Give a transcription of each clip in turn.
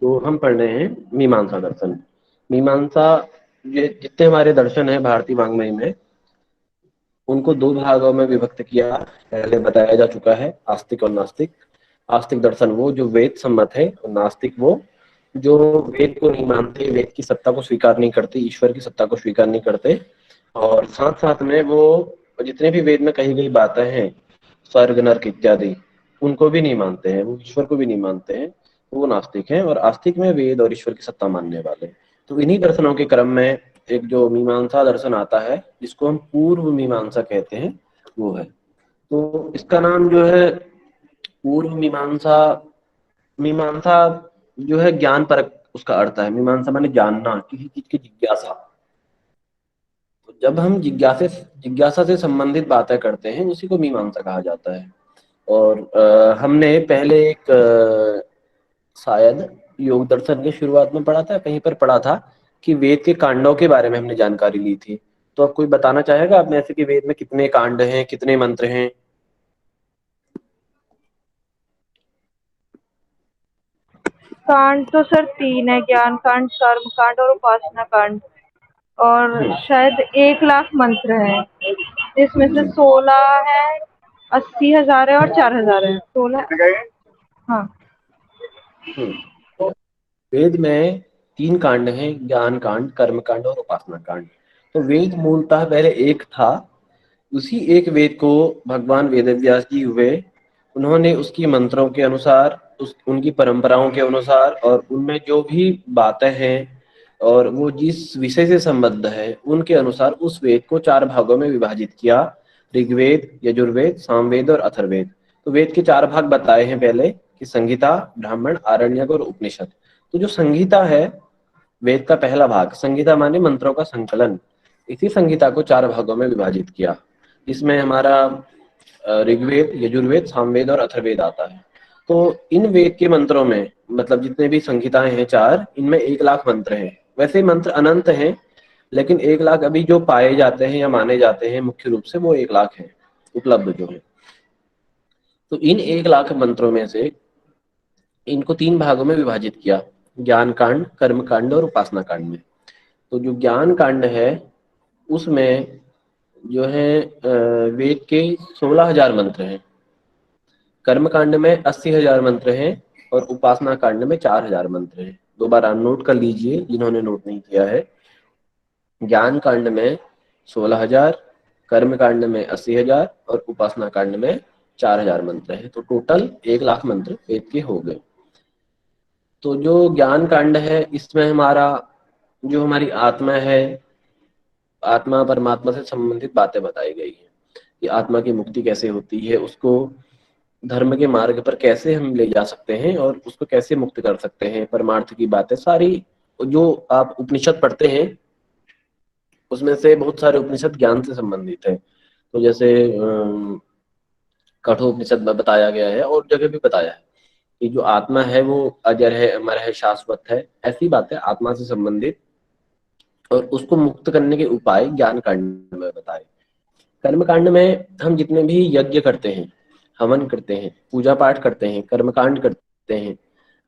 तो हम पढ़ रहे हैं मीमांसा दर्शन। मीमांसा, ये जितने हमारे दर्शन हैं भारतीय वाङ्मय में, उनको दो भागों में विभक्त किया पहले बताया जा चुका है, आस्तिक और नास्तिक। आस्तिक दर्शन वो जो वेद सम्मत है, और नास्तिक वो जो वेद को नहीं मानते, वेद की सत्ता को स्वीकार नहीं करते, ईश्वर की सत्ता को स्वीकार नहीं करते, और साथ साथ में वो जितने भी वेद में कही गई बातें हैं, स्वर्ग नरक इत्यादि, उनको भी नहीं मानते हैं, वो ईश्वर को भी नहीं मानते हैं, तो वो नास्तिक हैं। और आस्तिक में वेद और ईश्वर की सत्ता मानने वाले। तो इन्हीं दर्शनों के क्रम में एक जो मीमांसा दर्शन आता है, जिसको हम पूर्व मीमांसा कहते हैं, वो है। तो इसका नाम जो है पूर्व मीमांसा, मीमांसा जो है ज्ञान परक उसका अर्थ है। मीमांसा माने जानना, किसी चीज की जिज्ञासा। तो जब हम जिज्ञासा से संबंधित बातें करते हैं, उसी को मीमांसा कहा जाता है। और हमने पहले एक शायद योग दर्शन के शुरुआत में पढ़ा था, कहीं पर पढ़ा था कि वेद के कांडों के बारे में हमने जानकारी ली थी। तो अब कोई बताना चाहेगा आप में से कि वेद में कितने कांड हैं, कितने मंत्र हैं? कांड तो सर तीन है, ज्ञान कांड, कर्म कांड और उपासना कांड। और हम्म। शायद 1 लाख मंत्र है, जिसमें से जी। 16 है, 80,000 है और 4,000 है, 16। हाँ। हम्म। तो वेद में तीन कांड हैं, ज्ञान कांड, कर्म कांड और उपासना कांड। तो वेद मूलतः पहले एक था। उसी एक वेद को भगवान वेदव्यास जी हुए, उन्होंने उसकी मंत्रों के अनुसार, उस उनकी परंपराओं के अनुसार, और उनमें जो भी बातें हैं और वो जिस विषय से संबद्ध है, उनके अनुसार उस वेद को चार भागों में विभाजित किया। ऋग्वेद, यजुर्वेद, सामवेद और अथर्ववेद। तो वेद के चार भाग बताए हैं पहले, कि संहिता, ब्राह्मण, आरण्यक और उपनिषद। तो जो संहिता है, वेद का पहला भाग, संहिता माने मंत्रों का संकलन, इसी संहिता को चार भागों में विभाजित किया। इसमें हमारा ऋग्वेद, यजुर्वेद, सामवेद और अथर्ववेद आता है। तो इन वेद के मंत्रों में, मतलब जितने भी संहिताएं हैं चार, इनमें 1 लाख मंत्र हैं। वैसे मंत्र अनंत हैं, लेकिन 1 लाख अभी जो पाए जाते हैं या माने जाते हैं मुख्य रूप से, वो 1 लाख हैं उपलब्ध जो है। तो इन 1 लाख मंत्रों में से इनको तीन भागों में विभाजित किया, ज्ञान कांड, कर्म कांड और उपासना कांड में। तो जो ज्ञान कांड है, उसमें जो है वेद के 16,000 मंत्र हैं, कर्म कांड में 80,000 मंत्र हैं, और उपासना कांड में 4,000 मंत्र हैं। दोबारा नोट कर लीजिए जिन्होंने नोट नहीं किया है। ज्ञान कांड में 16,000, कर्म कांड में 80,000 और उपासना कांड में 4,000 मंत्र हैं। तो टोटल 1 लाख मंत्र वेद के हो गए। तो जो ज्ञान कांड है, इसमें हमारा जो हमारी आत्मा है, आत्मा परमात्मा से संबंधित बातें बताई गई हैं, कि आत्मा की मुक्ति कैसे होती है, उसको धर्म के मार्ग पर कैसे हम ले जा सकते हैं, और उसको कैसे मुक्त कर सकते हैं, परमार्थ की बातें सारी। जो आप उपनिषद पढ़ते हैं, उसमें से बहुत सारे उपनिषद ज्ञान से संबंधित है। तो जैसे कठोपनिषद में बताया गया है, और जगह भी बताया है कि जो आत्मा है वो अजर है, अमर है, शाश्वत है, ऐसी बातें आत्मा से संबंधित, और उसको मुक्त करने के उपाय ज्ञान कांड में बताए। कर्म कांड में हम जितने भी यज्ञ करते हैं, हवन करते हैं, पूजा पाठ करते हैं, कर्म कांड करते हैं,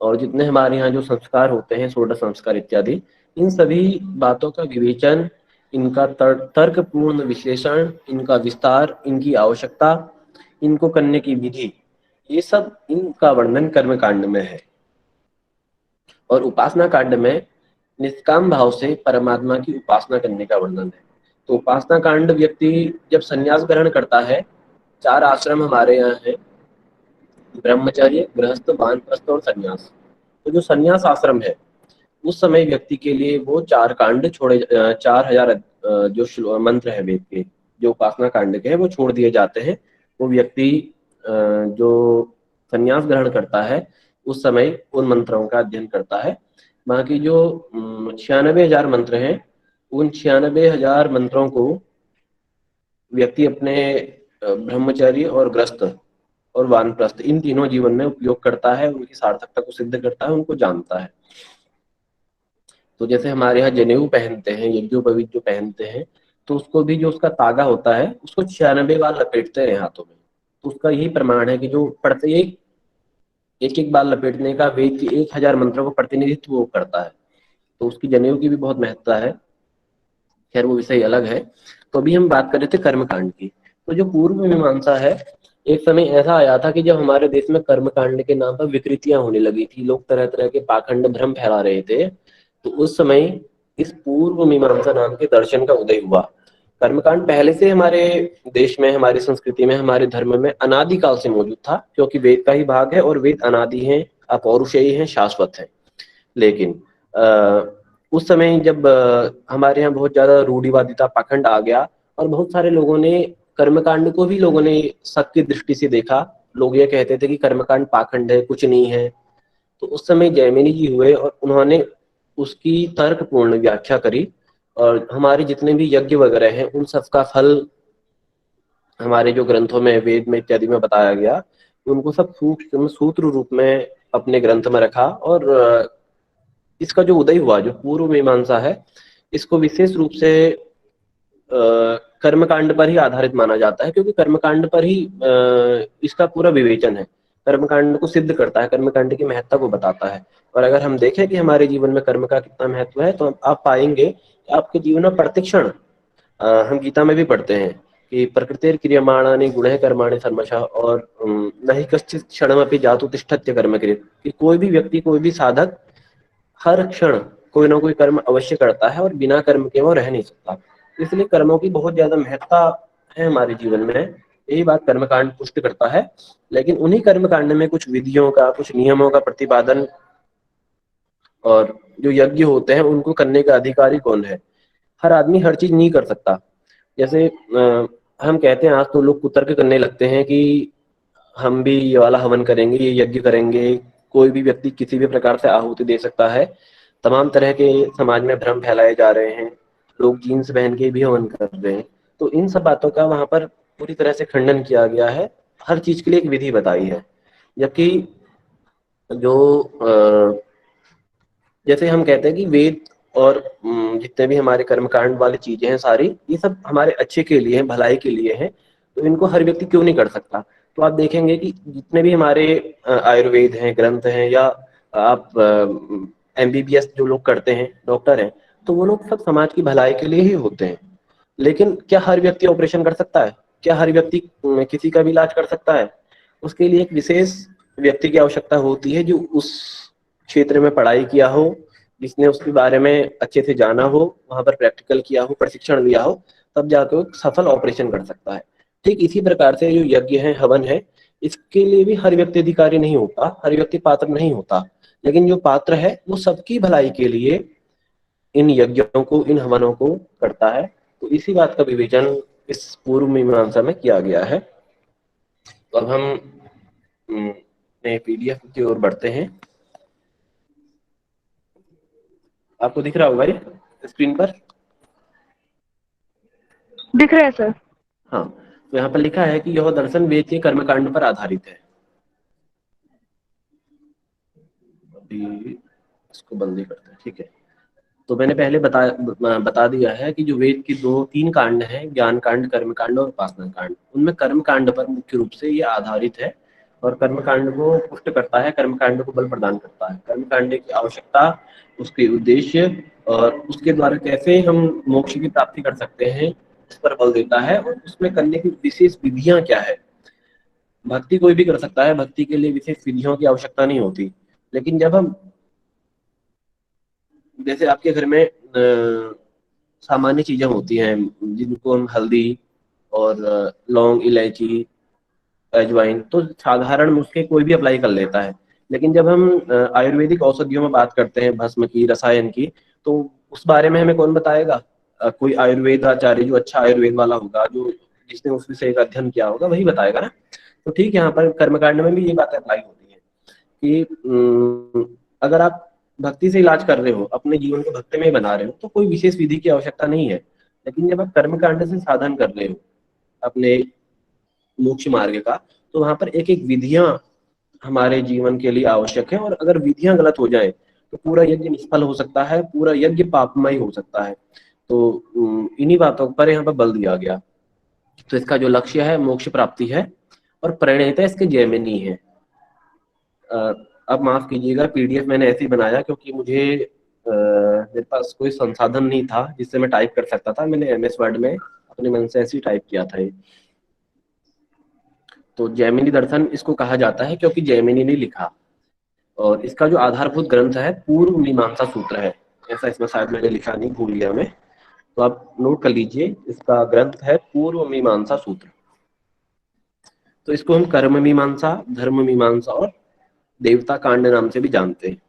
और जितने हमारे यहाँ जो संस्कार होते हैं, षोडश संस्कार इत्यादि, इन सभी बातों का विवेचन, इनका तर्कपूर्ण विश्लेषण, इनका विस्तार, इनकी आवश्यकता, इनको करने की विधि, ये सब इनका वर्णन कर्म कांड में है। और उपासना कांड में निष्काम भाव से परमात्मा की उपासना करने का वर्णन है। तो उपासना कांड व्यक्ति जब संन्यास ग्रहण करता है, चार आश्रम हमारे यहाँ है, ब्रह्मचर्य, गृहस्थ, वानप्रस्थ और संन्यास। तो जो संन्यास आश्रम है, उस समय व्यक्ति के लिए वो चार कांड छोड़े, 4,000 जो मंत्र है वेद के, जो उपासना कांड के हैं, वो छोड़ दिए जाते हैं। वो व्यक्ति जो संन्यास ग्रहण करता है, उस समय उन मंत्रों का अध्ययन करता है। बाकी जो 96,000 मंत्र हैं, उन 96,000 मंत्रों को व्यक्ति अपने ब्रह्मचर्य और ग्रस्त और वानप्रस्थ, इन तीनों जीवन में उपयोग करता है, उनकी सार्थकता को सिद्ध करता है, उनको जानता है। तो जैसे हमारे यहाँ जनेऊ पहनते हैं, यज्ञोपवीत जो पहनते हैं, तो उसको भी जो उसका तागा होता है, उसको 96 बार लपेटते हैं हाथों में। तो उसका यही प्रमाण है कि जो प्रत्येक एक एक बार लपेटने का वेद के 1000 मंत्रों का प्रतिनिधित्व वो करता है। तो उसकी जनेऊ की भी बहुत महत्ता है। खैर वो विषय अलग है। तो अभी हम बात कर रहे थे कर्मकांड की। तो जो पूर्व मीमांसा है, एक समय ऐसा आया था कि जब हमारे देश में कर्मकांड के नाम पर विकृतियां होने लगी थी, लोग तरह तरह के पाखंड भ्रम फैला रहे थे। तो उस समय इस पूर्व मीमांसा नाम के दर्शन का उदय हुआ। कर्मकांड पहले से हमारे देश में, हमारी संस्कृति में, हमारे धर्म में अनादिकाल से मौजूद था, क्योंकि वेद का ही भाग है और वेद अनादि हैं, अपौरुषेयी हैं, शाश्वत हैं। लेकिन उस समय जब हमारे यहाँ बहुत ज्यादा रूढ़िवादिता पाखंड आ गया और बहुत सारे लोगों ने कर्मकांड को भी लोगों ने शक की दृष्टि से देखा। लोग ये कहते थे कि कर्मकांड पाखंड है, कुछ नहीं है। तो उस समय जैमिनी जी हुए और उन्होंने उसकी तर्कपूर्ण व्याख्या करी, और हमारे जितने भी यज्ञ वगैरह हैं उन सब का फल हमारे जो ग्रंथों में, वेद में इत्यादि में बताया गया, उनको सब सूक्ष्म सूत्र रूप में अपने ग्रंथ में रखा। और इसका जो उदय हुआ, जो पूर्व मीमांसा है, इसको विशेष रूप से कर्मकांड पर ही आधारित माना जाता है, क्योंकि कर्मकांड पर ही इसका पूरा विवेचन है। कर्मकांड को सिद्ध करता है, कर्मकांड की महत्ता को बताता है। और अगर हम देखें कि हमारे जीवन में कर्म का कितना महत्व है, तो आप पाएंगे कि आपके जीवन में प्रतिक्षण, हम गीता में भी पढ़ते हैं कि प्रकृतिर क्रियमाणानि गुणः कर्माणि कर्मशः, और न ही कश्चित् क्षणमपि जातु तिष्ठत्य कर्म कृत, कि कोई भी व्यक्ति, कोई भी साधक हर क्षण कोई ना कोई कर्म अवश्य करता है और बिना कर्म के वो रह नहीं सकता। इसलिए कर्मों की बहुत ज्यादा महत्ता है हमारे जीवन में, यही बात कर्मकांड पुष्ट करता है। लेकिन उन्हीं कर्मकांड में कुछ विधियों का, कुछ नियमों का प्रतिपादन, और जो यज्ञ होते हैं उनको करने का अधिकारी कौन है। हर आदमी हर चीज नहीं कर सकता। जैसे हम कहते हैं, आज तो लोग कुतर्क करने लगते हैं कि हम भी ये वाला हवन करेंगे, ये यज्ञ करेंगे, कोई भी व्यक्ति किसी भी प्रकार से आहुति दे सकता है। तमाम तरह के समाज में भ्रम फैलाए जा रहे हैं, लोग जीन्स पहन के भी हवन कर रहे हैं। तो इन सब बातों का वहां पर पूरी तरह से खंडन किया गया है। हर चीज के लिए एक विधि बताई है। जबकि जो जैसे हम कहते हैं कि वेद और जितने भी हमारे कर्मकांड वाली चीजें हैं सारी, ये सब हमारे अच्छे के लिए हैं, भलाई के लिए हैं। तो इनको हर व्यक्ति क्यों नहीं कर सकता। तो आप देखेंगे कि जितने भी हमारे आयुर्वेद हैं, ग्रंथ हैं, या आप एमबीबीएस जो लोग करते हैं, डॉक्टर हैं, तो वो लोग सब समाज की भलाई के लिए ही होते हैं। लेकिन क्या हर व्यक्ति ऑपरेशन कर सकता है? क्या हर व्यक्ति किसी का भी इलाज कर सकता है? उसके लिए एक विशेष व्यक्ति की आवश्यकता होती है, जो उस क्षेत्र में पढ़ाई किया हो, जिसने उसके बारे में अच्छे से जाना हो, वहां पर प्रैक्टिकल किया हो, प्रशिक्षण लिया हो, तब जाकर वो सफल ऑपरेशन कर सकता है। ठीक इसी प्रकार से जो यज्ञ है, हवन है, इसके लिए भी हर व्यक्ति अधिकारी नहीं होता, हर व्यक्ति पात्र नहीं होता। लेकिन जो पात्र है वो सबकी भलाई के लिए इन यज्ञों को, इन हवनों को करता है। तो इसी बात का विवेचन इस पूर्व मीमांसा में किया गया है। तो अब हम नए पीडीएफ की ओर बढ़ते हैं। आपको दिख रहा होगा ये स्क्रीन पर? दिख रहा है सर। हाँ, तो यहाँ पर लिखा है कि यह दर्शन वेद के कर्मकांड पर आधारित है। अभी इसको बंद ही करते हैं, ठीक है। तो मैंने पहले बता दिया है कि जो वेद के 2-3 कांड हैं, ज्ञान कांड, कर्म कांड और उपासना कांड, उनमें कर्म कांड पर मुख्य रूप से ये आधारित है, और कर्म कांड को पुष्ट करता है, कर्म कांड को बल प्रदान करता है। कर्म कांड की आवश्यकता, उसके उद्देश्य, और उसके द्वारा कैसे हम मोक्ष की प्राप्ति कर सकते हैं, इस पर बल देता है। और उसमें करने की विशेष विधियां क्या है। भक्ति कोई भी कर सकता है, भक्ति के लिए विशेष विधियों की आवश्यकता नहीं होती। लेकिन जब हम, जैसे आपके घर में सामान्य चीजें होती हैं, जिनको हम हल्दी और लौंग, इलायची, अजवाइन, तो साधारण नुस्खे कोई भी अप्लाई कर लेता है। लेकिन जब हम आयुर्वेदिक औषधियों में बात करते हैं, भस्म की, रसायन की, तो उस बारे में हमें कौन बताएगा? कोई आयुर्वेद आचार्य, जो अच्छा आयुर्वेद वाला होगा, जो जिसने उस विषय का अध्ययन किया होगा, वही बताएगा ना। तो ठीक, यहाँ पर कर्मकांड में भी ये बातें अप्लाई होती है कि अगर आप भक्ति से इलाज कर रहे हो, अपने जीवन को भक्ति में बना रहे हो, तो कोई विशेष विधि की आवश्यकता नहीं है। लेकिन जब आप कर्मकांड से साधन कर रहे हो अपने मोक्ष मार्ग का, तो वहां पर एक एक विधियां हमारे जीवन के लिए आवश्यक है। और अगर विधियां गलत हो जाए तो पूरा यज्ञ निष्फल हो सकता है, पूरा यज्ञ पापमय हो सकता है। तो इन्हीं बातों पर यहाँ पर बल दिया गया। तो इसका जो लक्ष्य है मोक्ष प्राप्ति है, और प्रणेता इसके जैमिनी है। अब माफ कीजिएगा, पीडीएफ मैंने ऐसे ही बनाया क्योंकि मेरे पास कोई संसाधन नहीं था जिससे मैं टाइप कर सकता था। मैंने एमएस वर्ड में अपने मन से ऐसे ही टाइप किया था ये। तो जैमिनी दर्शन इसको कहा जाता है क्योंकि जैमिनी ने लिखा, और इसका जो आधारभूत ग्रंथ है पूर्व मीमांसा सूत्र है। ऐसा इसमें शायद मैंने लिखा नहीं, भूल गया मैं, तो आप नोट कर लीजिए, इसका ग्रंथ है पूर्व मीमांसा सूत्र। तो इसको हम कर्म मीमांसा, धर्म मीमांसा और देवता कांड नाम से भी जानते हैं।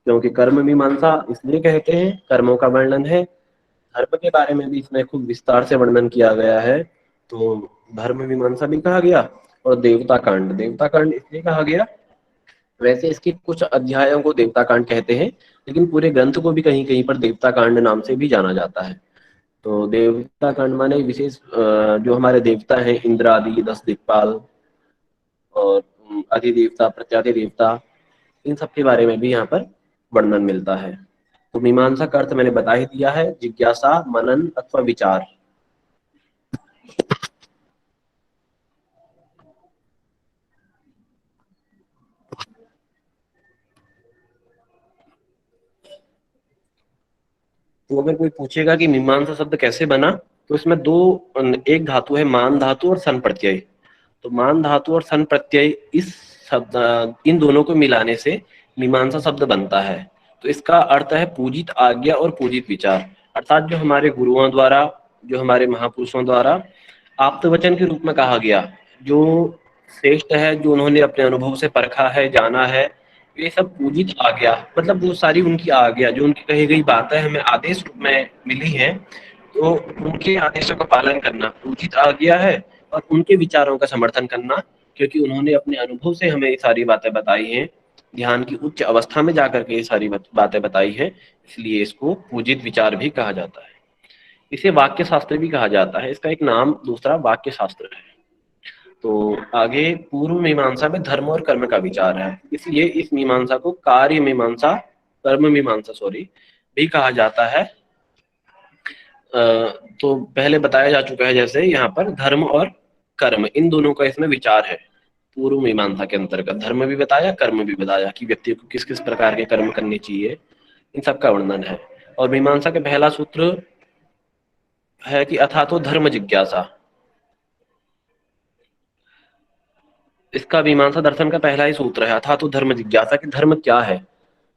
क्योंकि कर्म मीमांसा इसलिए कहते हैं, कर्मों का वर्णन है, धर्म के बारे में भी इसमें खूब विस्तार से वर्णन किया गया है, तो धर्म मीमांसा भी कहा गया। और देवता कांड, देवता कांड इसलिए कहा गया, वैसे इसके कुछ अध्यायों को देवता कांड कहते हैं, लेकिन पूरे ग्रंथ को भी कहीं कहीं पर देवता कांड नाम से भी जाना जाता है। तो देवता कांड माने विशेष जो हमारे देवता हैं, इंद्र आदि 10 दिक्पाल और अधिदेवता, प्रत्याधिदेवता, इन सब के बारे में भी यहाँ पर वर्णन मिलता है। तो मीमांसा का अर्थ मैंने बता ही दिया है, जिज्ञासा, मनन अथवा विचार। तो अगर कोई पूछेगा कि मीमांसा शब्द कैसे बना, तो इसमें दो, एक धातु है मान धातु और सन प्रत्यय। तो मान धातु और सन प्रत्यय, इस शब्द, इन दोनों को मिलाने से मीमांसा शब्द बनता है। तो इसका अर्थ है पूजित आज्ञा और पूजित विचार, अर्थात जो हमारे गुरुओं द्वारा, जो हमारे महापुरुषों द्वारा आप्त वचन के रूप में कहा गया, जो श्रेष्ठ है, जो उन्होंने अपने अनुभव से परखा है, जाना है, ये सब पूजित आज्ञा, मतलब वो सारी उनकी आज्ञा, जो उनकी कही गई बातें हमें आदेश रूप में मिली है, तो उनके आदेशों का पालन करना पूजित आज्ञा है। और उनके विचारों का समर्थन करना, क्योंकि उन्होंने अपने अनुभव से हमें ये सारी बातें बताई हैं, ध्यान की उच्च अवस्था में जाकर के ये सारी बातें बताई हैं, इसलिए इसको पूजित विचार भी कहा जाता है। इसे वाक्य शास्त्र भी कहा जाता है, इसका एक नाम दूसरा वाक्य शास्त्र है। तो आगे पूर्व मीमांसा में धर्म और कर्म का विचार है, इसलिए इस मीमांसा को कार्य मीमांसा, कर्म मीमांसा सॉरी, भी कहा जाता है। तो पहले बताया जा चुका है, जैसे यहाँ पर धर्म और कर्म, इन दोनों का इसमें विचार है। पूर्व मीमांसा के अंतर्गत धर्म भी बताया, कर्म भी बताया कि व्यक्ति को किस किस प्रकार के कर्म करने चाहिए, इन सब का वर्णन है। और मीमांसा का पहला सूत्र है कि अथातो धर्म जिज्ञासा। इसका मीमांसा दर्शन का पहला ही सूत्र है, अथातो धर्म जिज्ञासा, कि धर्म क्या है।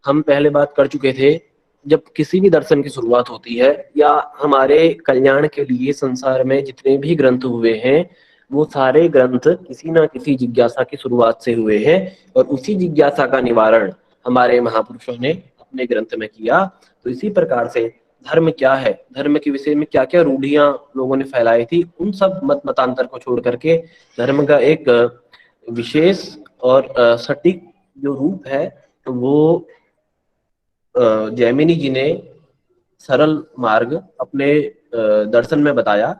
हम पहले बात कर चुके थे, जब किसी भी दर्शन की शुरुआत होती है, या हमारे कल्याण के लिए संसार में जितने भी ग्रंथ हुए हैं, वो सारे ग्रंथ किसी ना किसी जिज्ञासा की शुरुआत से हुए हैं, और उसी जिज्ञासा का निवारण हमारे महापुरुषों ने अपने ग्रंथ में किया। तो इसी प्रकार से धर्म क्या है, धर्म के विषय में क्या क्या रूढ़ियां लोगों ने फैलाई थी, उन सब मत मतांतर को छोड़ करके धर्म का एक विशेष और सटीक जो रूप है, तो वो जैमिनी जी ने सरल मार्ग अपने दर्शन में बताया।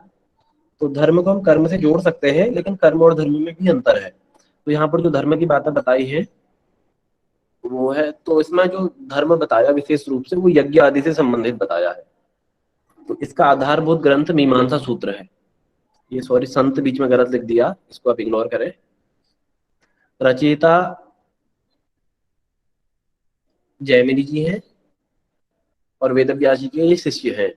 तो धर्म को हम कर्म से जोड़ सकते हैं, लेकिन कर्म और धर्म में भी अंतर है। तो यहाँ पर जो धर्म की बातें बताई है वो है, तो इसमें जो धर्म बताया विशेष रूप से वो यज्ञ आदि से संबंधित बताया है। तो इसका आधारभूत ग्रंथ मीमांसा सूत्र है। ये सॉरी, संत बीच में गलत लिख दिया, इसको आप इग्नोर करें। रचयिता जैमिनी जी हैं और वेद व्यास जी के ये शिष्य हैं।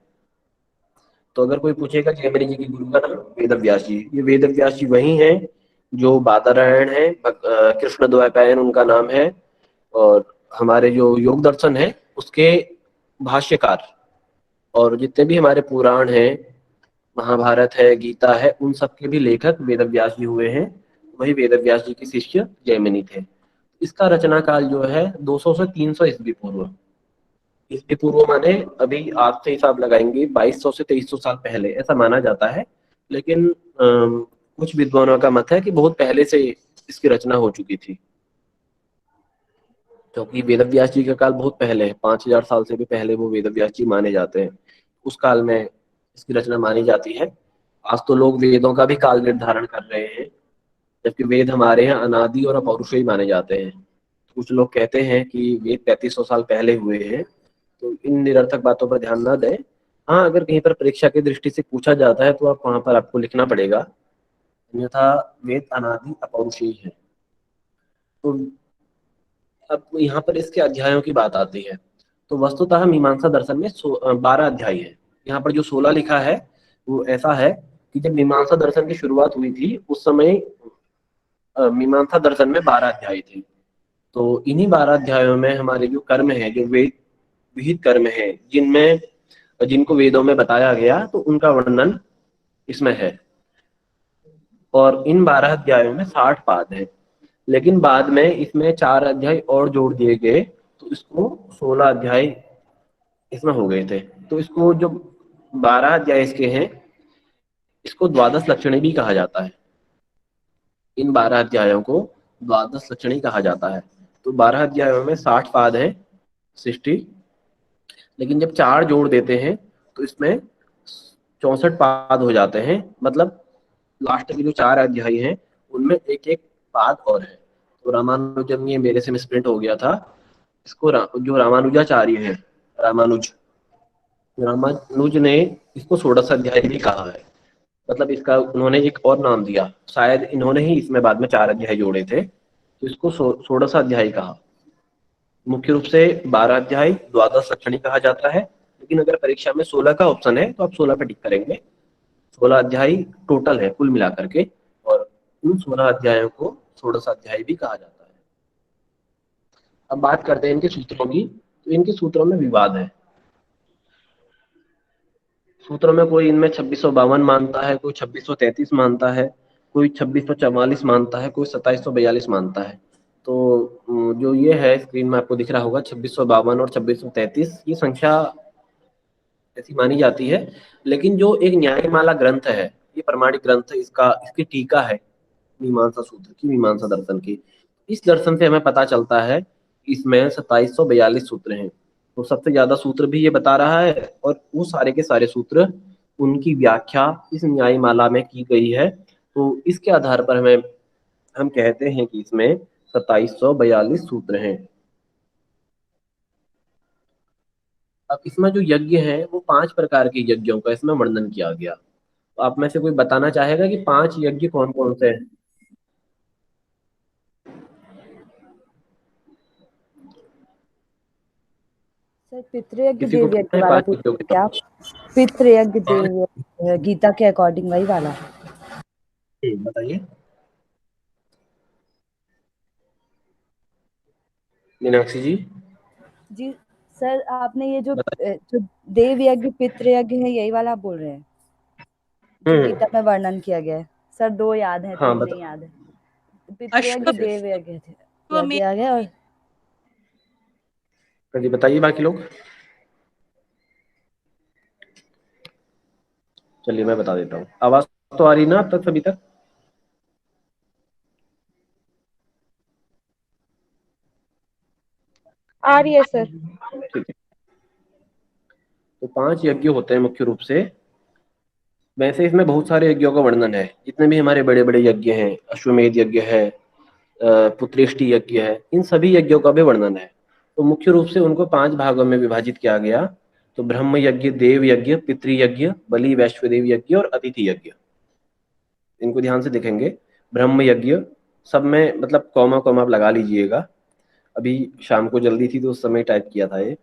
तो अगर कोई पूछेगा जैमिनी जी के गुरु का नाम, वेद व्यास जी, ये वेद व्यास जी वही हैं जो बादरायण है, कृष्ण द्वैपायन उनका नाम है, और हमारे जो योग दर्शन है उसके भाष्यकार, और जितने भी हमारे पुराण हैं, महाभारत है, गीता है, उन सब के भी लेखक वेद व्यास जी हुए हैं। वही वेद व्यास जी के शिष्य जैमिनी थे। इसका रचना काल जो है 200 से 300 ईस्वी पूर्व। ईस्वी पूर्व माने अभी आज से हिसाब लगाएंगे 2200 से 2300 साल पहले, ऐसा माना जाता है। लेकिन कुछ विद्वानों का मत है कि बहुत पहले से इसकी रचना हो चुकी थी, क्योंकि वेद व्यास जी का काल बहुत पहले है, 5000 साल से भी पहले वो वेद व्यास जी माने जाते हैं। उस काल में इसकी रचना मानी जाती है। आज तो लोग वेदों का भी काल निर्धारण कर रहे हैं, जबकि वेद हमारे यहाँ अनादि और अपौरुषेय माने जाते हैं। कुछ लोग कहते हैं कि वेद 3500 साल पहले हुए हैं, तो इन निरर्थक बातों पर ध्यान ना दें। हाँ, अगर कहीं पर परीक्षा की दृष्टि से पूछा जाता है तो आप वहां पर आपको लिखना पड़ेगा, अन्यथा वेद अनादि अपौरुषेय है। तो अब यहाँ पर इसके अध्यायों की बात आती है। तो वस्तुतः मीमांसा दर्शन में 12 अध्याय है। यहाँ पर जो 16 लिखा है वो ऐसा है कि जब मीमांसा दर्शन की शुरुआत हुई थी उस समय मीमांसा दर्शन में 12 अध्याय थे। तो इन्हीं 12 अध्यायों में हमारे जो कर्म है, जो वेद विहित कर्म है, जिनमें जिनको वेदों में बताया गया, तो उनका वर्णन इसमें है। और इन 12 अध्यायों में 60 पाद हैं। लेकिन बाद में इसमें 4 अध्याय और जोड़ दिए गए, तो इसको 16 अध्याय इसमें हो गए थे। तो इसको जो 12 अध्याय इसके हैं, इसको द्वादश लक्षणी भी कहा जाता है। इन 12 अध्यायों को द्वादश लक्षणी कहा जाता है। तो 12 अध्यायों में 60 पाद है, 60। लेकिन जब 4 जोड़ देते हैं तो इसमें 64 पाद हो जाते हैं। मतलब लास्ट के जो 4 अध्याय हैं उनमें एक एक पाद और है। तो रामानुजम, ये मेरे से मिसप्रिंट हो गया था, इसको जो रामानुजाचार्य है, रामानुज रामानुज ने इसको षोडश अध्याय भी कहा है। मतलब इसका उन्होंने एक और नाम दिया, शायद इन्होंने ही इसमें बाद में 4 अध्याय जोड़े थे, तो इसको षोडश अध्याय कहा। मुख्य रूप से 12 अध्याय द्वादश लक्षणी कहा जाता है। लेकिन अगर परीक्षा में 16 का ऑप्शन है तो आप 16 पे टिक करेंगे। 16 अध्याय टोटल है कुल मिलाकर के, और उन 16 अध्यायों को षोडश अध्याय भी कहा जाता है। अब बात करते हैं इनके सूत्रों की। तो इनके सूत्रों में विवाद है। सूत्रों में कोई इनमें 2652 मानता है, कोई 2633 मानता है, कोई 2644 मानता है, कोई 2742 मानता है। तो जो ये है स्क्रीन में आपको दिख रहा होगा 2652 और 2633, ये संख्या ऐसी मानी जाती है। लेकिन जो एक न्यायमाला ग्रंथ है, ये प्रमाणिक ग्रंथ है, इसकी टीका है मीमांसा सूत्र की, मीमांसा दर्शन की। इस दर्शन से हमें पता चलता है इसमें 2742 सूत्र हैं। तो सबसे ज्यादा सूत्र भी ये बता रहा है, और वो सारे के सारे सूत्र, उनकी व्याख्या इस न्यायमाला में की गई है। तो इसके आधार पर हम कहते हैं कि इसमें 2742 सूत्र हैं। अब इसमें जो यज्ञ है वो 5 प्रकार के यज्ञों का इसमें वर्णन किया गया। तो आप में से कोई बताना चाहेगा कि 5 यज्ञ कौन कौन से हैं? सर पितृयज्ञ किसी को देव पता यज्ञ है वाला 5 पूछ यज्ञों रहे के हैं क्या आप? नाम? पितृयज्ञ हाँ, देव गीता के अकॉर्डिंग वही वाला। बताइए मीनाक्षी जी, जी सर, आपने ये बताइए। जो देव यज्ञ पितृयज्ञ है यही वाला आप बोल रहे हैं जो हम्म। गीता में वर्णन किया गया है? सर 2 याद है, हाँ 3 नहीं बता। याद है। पितृयज्ञ देव यज्ञ क्या अश्वमेध। किया गया? और जी बताइए बाकी लोग। चलिए मैं बता देता हूँ। आवाज तो आ रही ना अब तक सभी तक? आ रही है सर। ठीक है। तो 5 यज्ञ होते हैं मुख्य रूप से। वैसे इसमें बहुत सारे यज्ञों का वर्णन है। जितने भी हमारे बड़े बड़े यज्ञ हैं, अश्वमेध यज्ञ है, पुत्रेष्टि यज्ञ है, इन सभी यज्ञों का भी वर्णन है। तो मुख्य रूप से उनको 5 भागों में विभाजित किया गया। तो ब्रह्म यज्ञ, देव यज्ञ, पितृयज्ञ, बलि वैश्वदेव यज्ञ और अतिथि यज्ञ। इनको ध्यान से देखेंगे। ब्रह्म यज्ञ, सब में मतलब कॉमा कॉमा आप लगा लीजिएगा। अभी शाम को जल्दी थी तो उस समय टाइप किया था ये।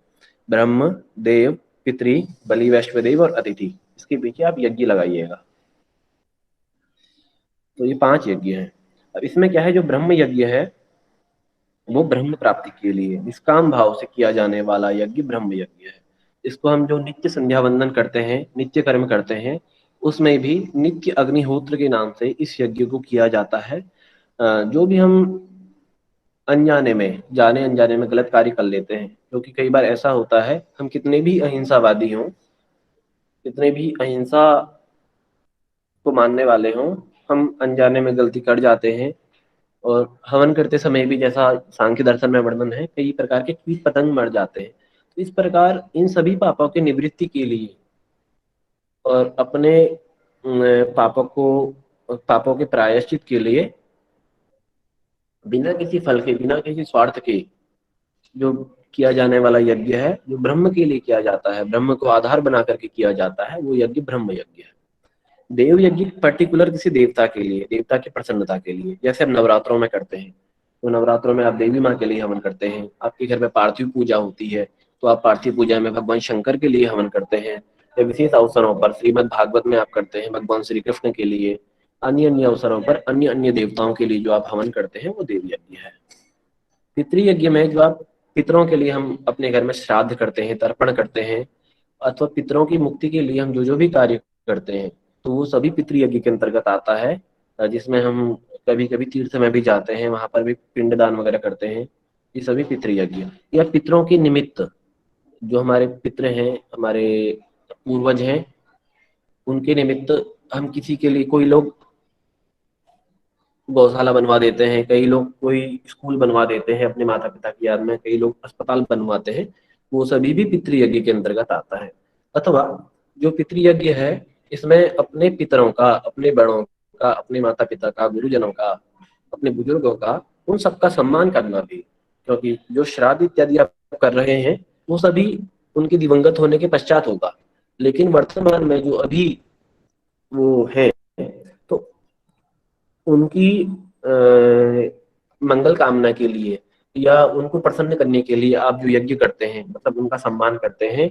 ब्रह्म, देव, पितृ, बलि वैश्वदेव और अतिथि, इसके पीछे आप यज्ञ लगाइएगा। तो ये 5 यज्ञ हैं। अब इसमें क्या है, जो ब्रह्म यज्ञ है वो ब्रह्म प्राप्ति के लिए निष्काम भाव से किया जाने वाला यज्ञ ब्रह्म यज्ञ है। इसको हम जो नित्य संध्या वंदन करते हैं, नित्य कर्म करते हैं, उसमें भी नित्य अग्निहोत्र के नाम से इस यज्ञ को किया जाता है। जो भी हम अनजाने में, जाने अनजाने में गलत कार्य कर लेते हैं, क्योंकि कई बार ऐसा होता है, हम कितने भी अहिंसावादी हों, कितने भी अहिंसा को मानने वाले हों, हम अनजाने में गलती कर जाते हैं। और हवन करते समय भी, जैसा सांख्य दर्शन में वर्णन है, कई प्रकार के कीट पतंग मर जाते हैं। तो इस प्रकार इन सभी पापों की निवृत्ति के लिए और अपने पापों के प्रायश्चित के लिए, बिना किसी फल के, बिना किसी स्वार्थ के जो किया जाने वाला यज्ञ है, जो ब्रह्म के लिए किया जाता है, ब्रह्म को आधार बना करके किया जाता है, वो यज्ञ ब्रह्म यज्ञ है। देव यज्ञ पर्टिकुलर किसी देवता के लिए, देवता की प्रसन्नता के लिए, जैसे हम नवरात्रों में करते हैं। तो नवरात्रों में आप देवी माँ के लिए हवन करते हैं। आपके घर में पार्थिव पूजा होती है, तो आप पार्थिव पूजा में भगवान शंकर के लिए हवन करते हैं। या विशेष अवसरों पर श्रीमद् भागवत में आप करते हैं भगवान श्री कृष्ण के लिए। अन्य अन्य अवसरों पर अन्य अन्य देवताओं के लिए जो आप हवन करते हैं वो देवी यज्ञ है। पितृयज्ञ में जो आप पितरों के लिए हम अपने घर में श्राद्ध करते हैं, तर्पण करते हैं, अथवा पितरों की मुक्ति के लिए हम जो जो भी कार्य करते हैं, तो वो सभी पितृयज्ञ के अंतर्गत आता है। जिसमें हम कभी कभी तीर्थ में भी जाते हैं, वहां पर भी पिंडदान वगैरह करते हैं। ये सभी पितृयज्ञ या पितरों के निमित्त, जो हमारे पितृ हैं, हमारे पूर्वज हैं, उनके निमित्त हम किसी के लिए, कोई लोग गौशाला बनवा देते हैं, कई लोग कोई स्कूल बनवा देते हैं अपने माता पिता की याद में, कई लोग अस्पताल बनवाते हैं। वो सभी भी पितृयज्ञ के अंतर्गत आता है। अथवा जो पितृयज्ञ है, इसमें अपने पितरों का, अपने बड़ों का, अपने माता पिता का, गुरुजनों का, अपने बुजुर्गों का, उन सबका सम्मान करना भी। क्योंकि जो श्राद्ध इत्यादि आप कर रहे हैं वो सभी उनके दिवंगत होने के पश्चात होगा, लेकिन वर्तमान में जो अभी वो है, तो उनकी मंगल कामना के लिए या उनको प्रसन्न करने के लिए आप जो यज्ञ करते हैं, मतलब उनका सम्मान करते हैं,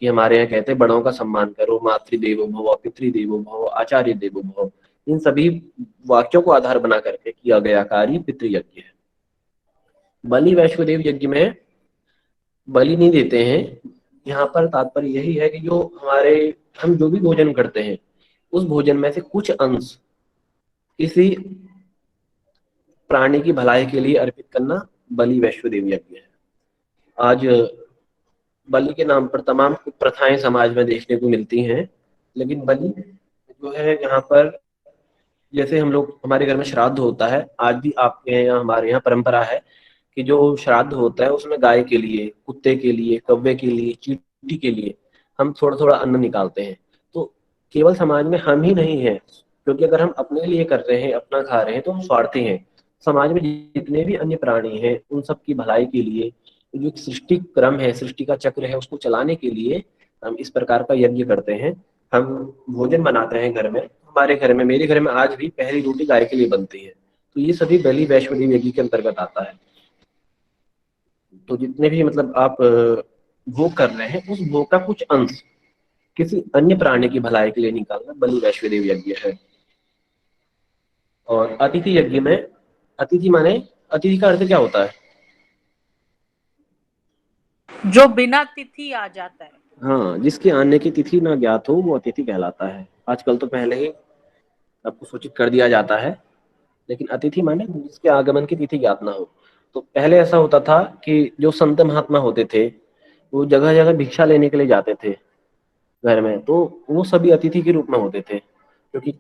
कि हमारे यहाँ कहते हैं बड़ों का सम्मान करो, मातृदेवो भव, पितृदेवो भव, आचार्य देवो भव। इन सभी वाक्यों को आधार बना करके किया गया कार्य पितृयज्ञ है। बलि वैश्वदेव यज्ञ में बलि नहीं देते हैं। यहाँ पर तात्पर्य यही है कि जो हमारे, हम जो भी भोजन करते हैं उस भोजन में से कुछ अंश किसी प्राणी की भलाई के लिए अर्पित करना बलि वैश्वदेव यज्ञ है। आज बलि के नाम पर तमाम प्रथाएं समाज में देखने को मिलती हैं, लेकिन बलि जो है यहाँ पर, जैसे हम लोग, हमारे घर में श्राद्ध होता है, आज भी आपके यहाँ हमारे यहाँ परंपरा है कि जो श्राद्ध होता है उसमें गाय के लिए, कुत्ते के लिए, कौवे के लिए, चींटी के लिए हम थोड़ा थोड़ा अन्न निकालते हैं। तो केवल समाज में हम ही नहीं है, क्योंकि अगर हम अपने लिए कर रहे हैं, अपना खा रहे हैं, तो हम स्वार्थी हैं। समाज में जितने भी अन्य प्राणी हैं उन सब की भलाई के लिए, जो एक सृष्टि क्रम है, सृष्टि का चक्र है, उसको चलाने के लिए हम इस प्रकार का यज्ञ करते हैं। हम भोजन बनाते हैं घर में। हमारे घर में, मेरे घर में आज भी पहली रोटी गाय के लिए बनती है। तो ये सभी बलि वैश्वदेव यज्ञ के अंतर्गत आता है। तो जितने भी मतलब आप भोग कर रहे हैं, उस भोग का कुछ अंश किसी अन्य प्राणी की भलाई के लिए निकालना बलि वैश्वदेव यज्ञ है। और अतिथि यज्ञ में, अतिथि माने, अतिथि का अर्थ क्या होता है? जो बिना तिथि आ जाता है। हाँ, जिसके आने की तिथि ना ज्ञात हो वो अतिथि कहलाता है। आजकल तो पहले ही आपको सूचित कर दिया जाता है, लेकिन अतिथि माने जिसके आगमन की तिथि ज्ञात ना हो। तो पहले ऐसा होता था कि जो संत महात्मा होते थे वो जगह जगह भिक्षा लेने के लिए जाते थे घर में, तो वो सभी अतिथि के रूप में होते थे। क्योंकि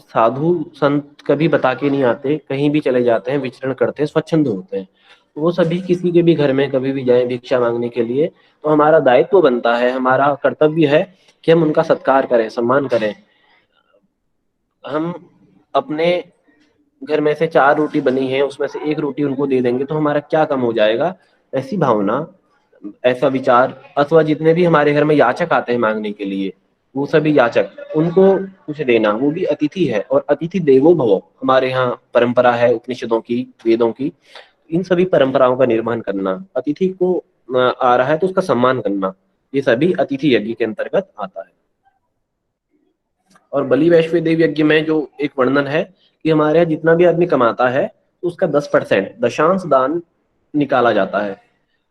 साधु संत कभी बता के नहीं आते, कहीं भी चले जाते हैं, विचरण करते हैं, स्वच्छंद होते हैं। तो वो सभी किसी के भी घर में कभी भी जाएं भिक्षा मांगने के लिए, तो हमारा दायित्व बनता है, हमारा कर्तव्य है कि हम उनका सत्कार करें, सम्मान करें। हम अपने घर में से 4 रोटी बनी है, उसमें से 1 रोटी उनको दे देंगे तो हमारा क्या कम हो जाएगा, ऐसी भावना, ऐसा विचार। अथवा जितने भी हमारे घर में याचक आते हैं मांगने के लिए, वो सभी याचक, उनको कुछ देना, वो भी अतिथि है। और अतिथि देवो भव हमारे यहाँ परंपरा है, उपनिषदों की, वेदों की। इन सभी परंपराओं का निर्वहन करना, अतिथि को आ रहा है तो उसका सम्मान करना, ये सभी अतिथि यज्ञ के अंतर्गत आता है। और बलि वैश्वदेव यज्ञ में जो एक वर्णन है कि हमारे यहाँ जितना भी आदमी कमाता है उसका 10% दशांश दान निकाला जाता है।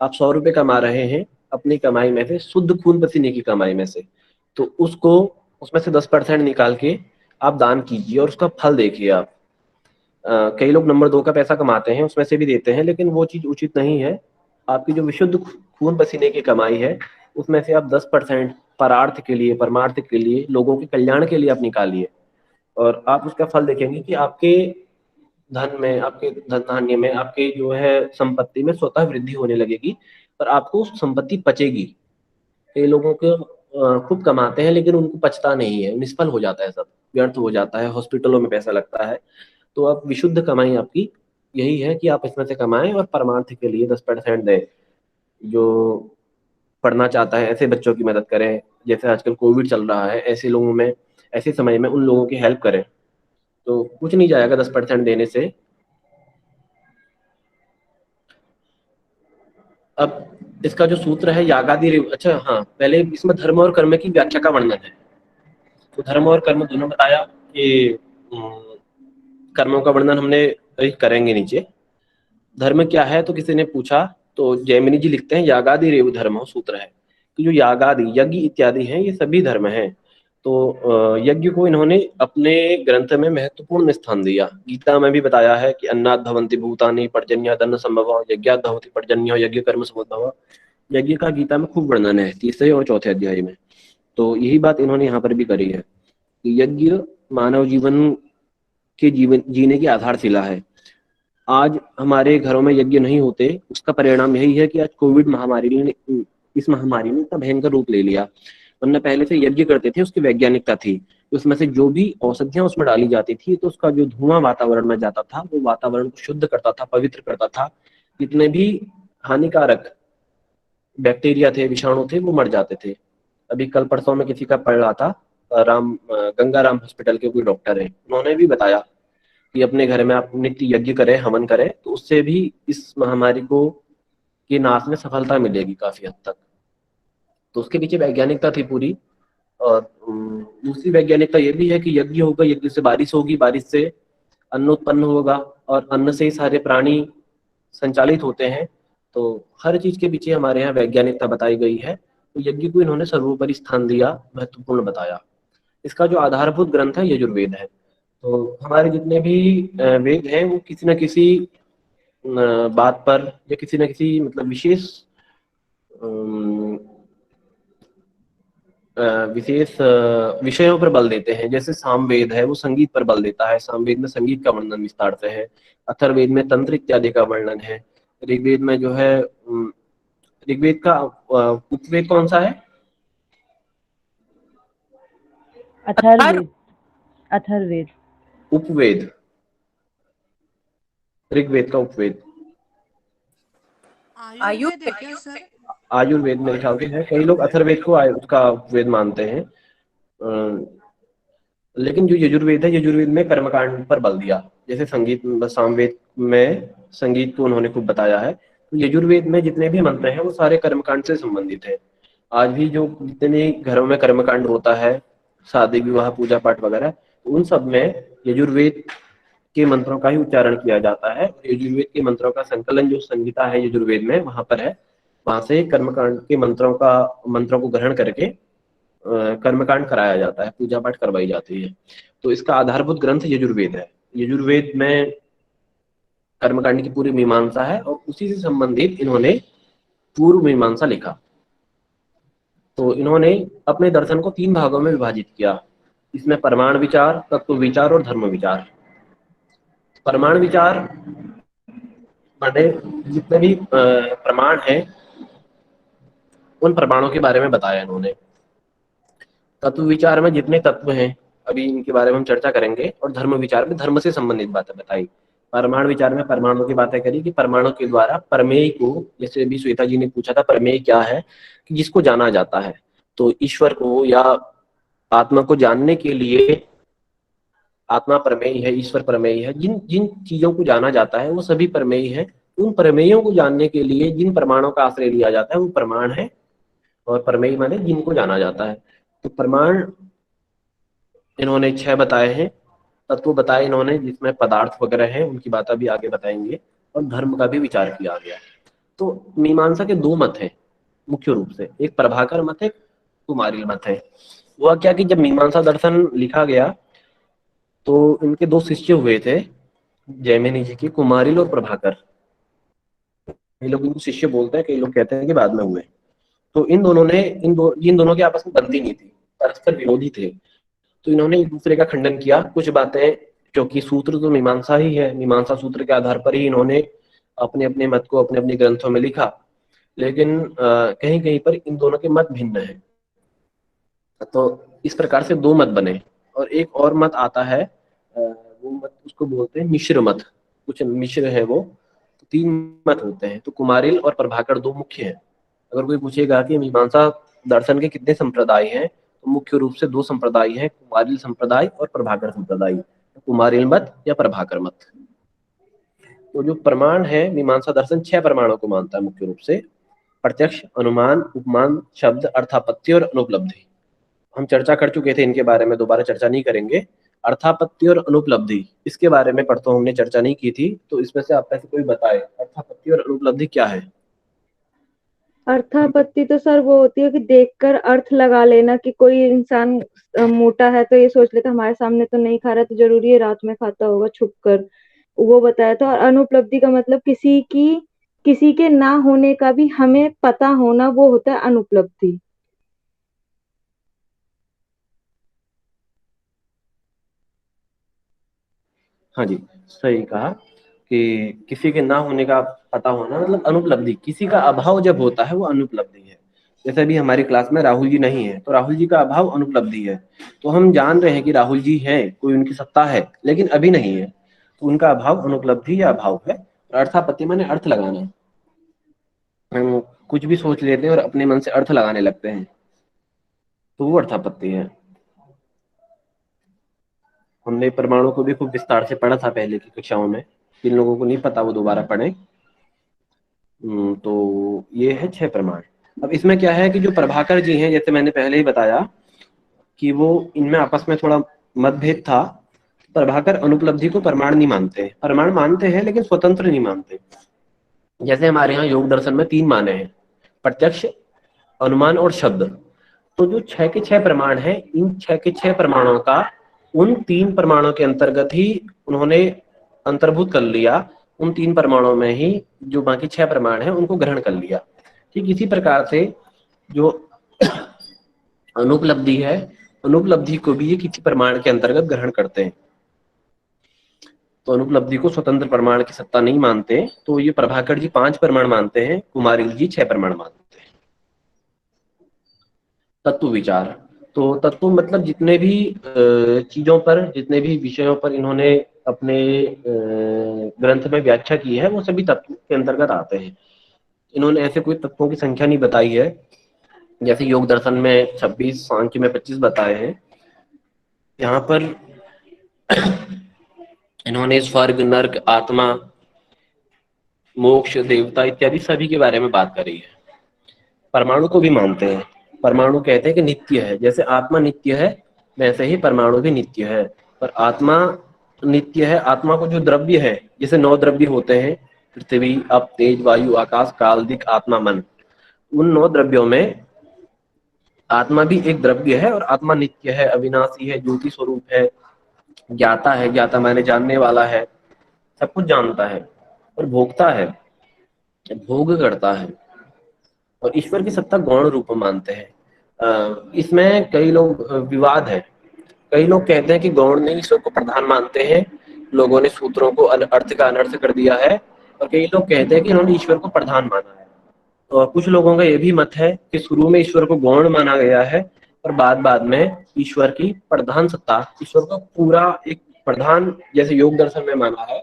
आप 100 रुपए कमा रहे हैं अपनी कमाई में से, शुद्ध खून पसीने की कमाई में से, तो उसको, उसमें से 10% निकाल के आप दान कीजिए और उसका फल देखिए आप। कई लोग नंबर 2 का पैसा कमाते हैं, उसमें से भी देते हैं, लेकिन वो चीज उचित नहीं है। आपकी जो विशुद्ध खून पसीने की कमाई है उसमें से आप 10% परार्थ के लिए, परमार्थ के लिए, लोगों के कल्याण के लिए आप निकालिए, और आप उसका फल देखेंगे कि आपके धन में, आपके धन धान्य में, आपके जो है संपत्ति में स्वतः वृद्धि होने लगेगी, और आपको संपत्ति पचेगी। कई लोगों को खूब कमाते हैं लेकिन उनको पचता नहीं है, निष्फल हो जाता है, सब व्यर्थ हो जाता है, हॉस्पिटलों में पैसा लगता है। तो आप विशुद्ध कमाई आपकी यही है कि आप इसमें से कमाएं और परमार्थ के लिए 10% दें। जो पढ़ना चाहता है ऐसे बच्चों की मदद करें, जैसे आजकल कोविड चल रहा है, ऐसे लोगों में, ऐसे समय में उन लोगों की हेल्प करें। तो कुछ नहीं जाएगा 10% देने से। अब इसका जो सूत्र है यागादि रेव, अच्छा हाँ, पहले इसमें धर्म और कर्म की व्याख्या का वर्णन है। तो धर्म और कर्म दोनों बताया कि कर्मों का वर्णन हमने करेंगे नीचे। धर्म क्या है तो किसी ने पूछा, तो जैमिनी जी लिखते हैं यागादि रेव धर्म सूत्र है कि जो यागादि यज्ञ इत्यादि हैं ये सभी धर्म हैं। तो यज्ञ को इन्होंने अपने ग्रंथ में महत्वपूर्ण स्थान दिया। गीता में भी बताया है कि अन्नात् भवन्ति भूतानि पर्जन्य धन संभव यज्ञात् भवति पर्जन्य यज्ञ कर्म समुद्भव। यज्ञ का गीता में खूब वर्णन है 3 और 4 अध्याय में। तो यही बात इन्होंने यहाँ पर भी करी है कि यज्ञ मानव जीवन के जीवन जीने की आधारशिला है। आज हमारे घरों में यज्ञ नहीं होते, उसका परिणाम यही है कि आज कोविड महामारी ने, इस महामारी ने इतना भयंकर रूप ले लिया। वरना पहले से यज्ञ करते थे, उसकी वैज्ञानिकता थी। उसमें से जो भी औषधियां उसमें डाली जाती थी तो उसका जो धुआं वातावरण में जाता था वो वातावरण को शुद्ध करता था, पवित्र करता था। जितने भी हानिकारक बैक्टीरिया थे, विषाणु थे, वो मर जाते थे। अभी कल परसों में किसी का पढ़ रहा था, गंगाराम हॉस्पिटल के कोई डॉक्टर है, उन्होंने भी बताया कि अपने घर में आप नित्य यज्ञ करें, हवन करें, तो उससे भी इस महामारी को के नाश में सफलता मिलेगी काफी हद तक। तो उसके पीछे वैज्ञानिकता थी पूरी। और दूसरी वैज्ञानिकता ये भी है कि यज्ञ होगा, यज्ञ से बारिश होगी, बारिश से अन्न उत्पन्न होगा, और अन्न से ही सारे प्राणी संचालित होते हैं। तो हर चीज के पीछे हमारे यहाँ वैज्ञानिकता बताई गई है। तो यज्ञ को इन्होंने सर्वोपरि स्थान दिया, महत्वपूर्ण बताया। इसका जो आधारभूत ग्रंथ है यजुर्वेद है। तो हमारे जितने भी वेद हैं वो किसी न किसी बात पर या किसी न किसी मतलब विशेष विशेष विषयों पर बल देते हैं। जैसे सामवेद है वो संगीत पर बल देता है, सामवेद में संगीत का वर्णन विस्तार से है। अथर्ववेद में तंत्र इत्यादि का वर्णन है। ऋग्वेद में जो है ऋग्वेद का उपवेद कौन सा है? अथर्ववेद। अथर्ववेद। उपवेद, ऋग्वेद का उपवेद। आयुर्वेद है क्या सर? आयुर्वेद मेरे ख्याल से है, कई लोग अथर्ववेद को उसका उपवेद मानते हैं। लेकिन जो यजुर्वेद है, यजुर्वेद में कर्मकांड पर बल दिया। जैसे संगीत, सामवेद में संगीत को उन्होंने खूब बताया है। तो यजुर्वेद में जितने भी मंत्र हैं वो सारे कर्मकांड से संबंधित है। आज भी जो जितने घरों में कर्मकांड होता है, शादी विवाह पूजा पाठ वगैरह, उन सब में यजुर्वेद के मंत्रों का ही उच्चारण किया जाता है। यजुर्वेद के मंत्रों का संकलन जो संहिता है यजुर्वेद में वहां पर है। वहां से कर्मकांड के मंत्रों को ग्रहण करके कर्मकांड कराया जाता है, पूजा पाठ करवाई जाती है। तो इसका आधारभूत ग्रंथ यजुर्वेद है। यजुर्वेद में कर्मकांड की पूरी मीमांसा है और उसी से संबंधित इन्होंने पूर्व मीमांसा लिखा। तो इन्होंने अपने दर्शन को 3 भागों में विभाजित किया। इसमें प्रमाण विचार, तत्व विचार और धर्म विचार। प्रमाण विचार माने जितने भी प्रमाण हैं उन प्रमाणों के बारे में बताया इन्होंने। तत्व विचार में जितने तत्व हैं अभी इनके बारे में हम चर्चा करेंगे, और धर्म विचार में धर्म से संबंधित बातें बताई। परमाणु विचार में परमाणु की बातें करी कि परमाणु के द्वारा प्रमेय को, जैसे अभी श्वेता जी ने पूछा था प्रमेय क्या है, कि जिसको जाना जाता है। तो ईश्वर को या आत्मा को जानने के लिए आत्मा प्रमेय है, ईश्वर प्रमेय है। जिन जिन चीजों को जाना जाता है वो सभी प्रमेय है। उन प्रमेयों को जानने के लिए जिन प्रमाणों का आश्रय लिया जाता है वो प्रमाण है, और प्रमेय माने जिनको जाना जाता है। तो प्रमाण इन्होंने 6 बताए हैं। तत्व बताए इन्होंने जिसमें पदार्थ वगैरह हैं, उनकी बात अभी आगे बताएंगे। और धर्म का भी विचार किया गया। तो मीमांसा के 2 मत हैं मुख्य रूप से, एक प्रभाकर मत है, कुमारिल मत है। हुआ क्या कि जब मीमांसा दर्शन लिखा गया तो इनके 2 शिष्य हुए थे जैमिनी जी के, कुमारिल और प्रभाकर। कई लोग इनको शिष्य बोलते हैं, कई लोग कहते हैं कि बाद में हुए। तो इन दोनों की आपस में बनती नहीं थी, परस्पर विरोधी थे। तो इन्होंने एक दूसरे का खंडन किया कुछ बातें, क्योंकि सूत्र तो मीमांसा ही है, मीमांसा सूत्र के आधार पर ही इन्होंने अपने अपने मत को अपने अपने ग्रंथों में लिखा। लेकिन कहीं कहीं पर इन दोनों के मत भिन्न है। तो इस प्रकार से 2 मत बने। और एक और मत आता है, वो मत उसको बोलते हैं मिश्र मत। कुछ मिश्र है वो। तो 3 मत होते हैं। तो कुमारिल और प्रभाकर 2 मुख्य हैं। अगर कोई पूछेगा कि मीमांसा दर्शन के कितने संप्रदाय हैं, तो मुख्य रूप से 2 संप्रदाय हैं, कुमारिल संप्रदाय और प्रभाकर संप्रदाय। कुमारिल मत या प्रभाकर मत। तो जो प्रमाण है, मीमांसा दर्शन 6 प्रमाणों को मानता है मुख्य रूप से। प्रत्यक्ष, अनुमान, उपमान, शब्द, अर्थापत्ति और अनुपलब्धि। हम चर्चा कर चुके थे इनके बारे में, दोबारा चर्चा नहीं करेंगे। अर्थापत्ति और अनुपलब्धि, इसके बारे में परसों हमने चर्चा नहीं की थी, तो इसमें से आप में से कोई बताए अर्थापत्ति और अनुपलब्धि क्या है। अर्थापत्ति तो सर वो होती है कि देखकर अर्थ लगा लेना, कि कोई इंसान मोटा है तो ये सोच लेता हमारे सामने तो नहीं खा रहा तो जरूरी है रात में खाता होगा छुप कर, वो बताया था। और अनुपलब्धि का मतलब किसी के ना होने का भी हमें पता होना, वो होता है अनुपलब्धि। हाँ जी, सही कहा कि किसी के ना होने का पता होना मतलब अनुपलब्धि, किसी का अभाव जब होता है वो अनुपलब्धि है। जैसे अभी हमारी क्लास में राहुल जी नहीं है, तो राहुल जी का अभाव अनुपलब्धि है। तो हम जान रहे हैं कि राहुल जी हैं, कोई उनकी सत्ता है, लेकिन अभी नहीं है, तो उनका अभाव अनुपलब्धि या अभाव है। और अर्थापत्ति माने अर्थ लगाना। हम कुछ भी सोच लेते हैं और अपने मन से अर्थ लगाने लगते हैं, तो वो अर्थापत्ति है। हमने परमाणु को भी खूब विस्तार से पढ़ा था पहले की कक्षाओं में, जिन लोगों को नहीं पता वो दोबारा पढ़ें। तो ये है 6 प्रमाण। अब इसमें क्या है कि जो प्रभाकर जी हैं, जैसे मैंने पहले ही बताया कि वो इनमें आपस में थोड़ा मतभेद था। प्रभाकर अनुपलब्धि को प्रमाण नहीं मानते, प्रमाण मानते हैं लेकिन स्वतंत्र नहीं मानते। जैसे हमारे यहाँ योग दर्शन में 3 माने हैं, प्रत्यक्ष, अनुमान और शब्द। तो जो 6 के 6 प्रमाण हैं, इन 6 के 6 प्रमाणों का उन 3 प्रमाणों के अंतर्गत ही उन्होंने अंतर्भूत कर लिया। उन 3 प्रमाणों में ही जो बाकी 6 प्रमाण हैं उनको ग्रहण कर लिया। ठीक इसी प्रकार से जो अनुपलब्धि है, अनुपलब्धि को भी ये किसी प्रमाण के अंतर्गत ग्रहण करते हैं। तो अनुपलब्धि को स्वतंत्र प्रमाण की सत्ता नहीं मानते। तो ये प्रभाकर जी 5 प्रमाण मानते हैं, कुमारिल जी 6 प्रमाण मानते हैं। तत्व विचार, तो तत्व मतलब जितने भी चीजों पर, जितने भी विषयों पर इन्होंने अपने ग्रंथ में व्याख्या की है, वो सभी तत्व के अंतर्गत आते हैं। इन्होंने ऐसे कोई तत्वों की संख्या नहीं बताई है। जैसे योग दर्शन में 26, सांख्य में 25 बताए हैं। यहाँ पर इन्होंने स्वर्ग, नर्क, आत्मा, मोक्ष, देवता इत्यादि सभी के बारे में बात करी है। परमाणु को भी मानते हैं। परमाणु कहते हैं कि नित्य है, जैसे आत्मा नित्य है वैसे ही परमाणु भी नित्य है। पर आत्मा नित्य है, आत्मा को जो द्रव्य है, जैसे 9 द्रव्य होते हैं, पृथ्वी, अप, तेज, वायु, आकाश, काल, दिक, आत्मा, मन। उन 9 द्रव्यों में आत्मा भी एक द्रव्य है, और आत्मा नित्य है, अविनाशी है, ज्योति स्वरूप है, ज्ञाता है, ज्ञाता माने जानने वाला है, सब कुछ जानता है और भोगता है, भोग करता है। और ईश्वर की सत्ता गौण रूप में मानते हैं। इसमें कई लोग विवाद है। कई लोग कहते हैं कि गौण ने ईश्वर को प्रधान मानते हैं, लोगों ने सूत्रों को अर्थ का अनर्थ कर दिया है। और कई लोग कहते हैं कि इन्होंने ईश्वर को प्रधान माना है। और कुछ लोगों का यह भी मत है कि शुरू में ईश्वर को गौण माना गया है, और बाद बाद में ईश्वर की प्रधान सत्ता, ईश्वर को पूरा एक प्रधान, जैसे योग दर्शन में माना है,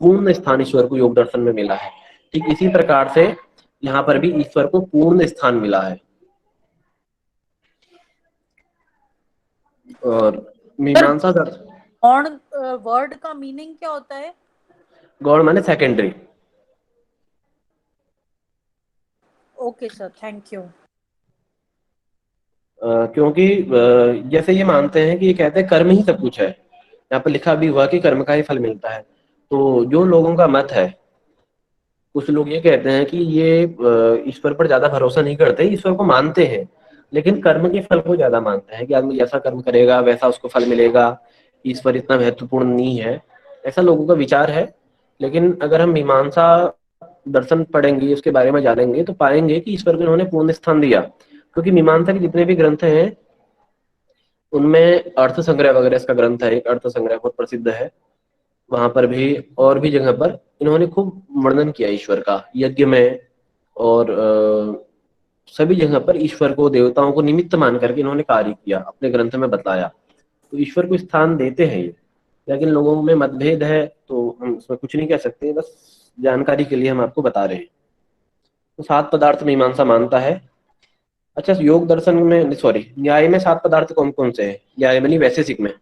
पूर्ण स्थान ईश्वर को योग दर्शन में मिला है। ठीक इसी प्रकार से यहाँ पर भी ईश्वर को पूर्ण स्थान मिला है। और मीमांसा गौण वर्ड का मीनिंग क्या होता है? गौण माने secondary. Okay sir, thank you. क्योंकि जैसे ये मानते हैं कि ये कहते हैं कर्म ही सब कुछ है, यहाँ पर लिखा भी हुआ कि कर्म का ही फल मिलता है। तो जो लोगों का मत है, कुछ लोग ये कहते हैं कि ये ईश्वर पर ज्यादा भरोसा नहीं करते, ईश्वर को मानते हैं लेकिन कर्म के फल को ज्यादा मानते हैं कि आदमी जैसा कर्म करेगा वैसा उसको फल मिलेगा, ईश्वर इतना महत्वपूर्ण नहीं है, ऐसा लोगों का विचार है। लेकिन अगर हम मीमांसा दर्शन पढ़ेंगे, उसके बारे में जानेंगे, तो पाएंगे कि ईश्वर को इन्होंने पूर्ण स्थान दिया। क्योंकि मीमांसा के जितने भी ग्रंथ हैं उनमें अर्थ संग्रह वगैरह, इसका ग्रंथ है एक, अर्थ संग्रह बहुत प्रसिद्ध है। वहां पर भी और भी जगह पर इन्होंने खूब वर्णन किया ईश्वर का, यज्ञ में और सभी जगह पर ईश्वर को, देवताओं को निमित्त मान करके इन्होंने कार्य किया, अपने ग्रंथ में बताया। तो ईश्वर को स्थान देते हैं ये, लेकिन लोगों में मतभेद है, तो हम उसमें कुछ नहीं कह सकते, बस जानकारी के लिए हम आपको बता रहे हैं। तो 7 पदार्थ मीमांसा मानता है। अच्छा, योग दर्शन में, सॉरी, न्याय में 7 पदार्थ कौन कौन से हैं? न्याय में नहीं, वैशेषिक में।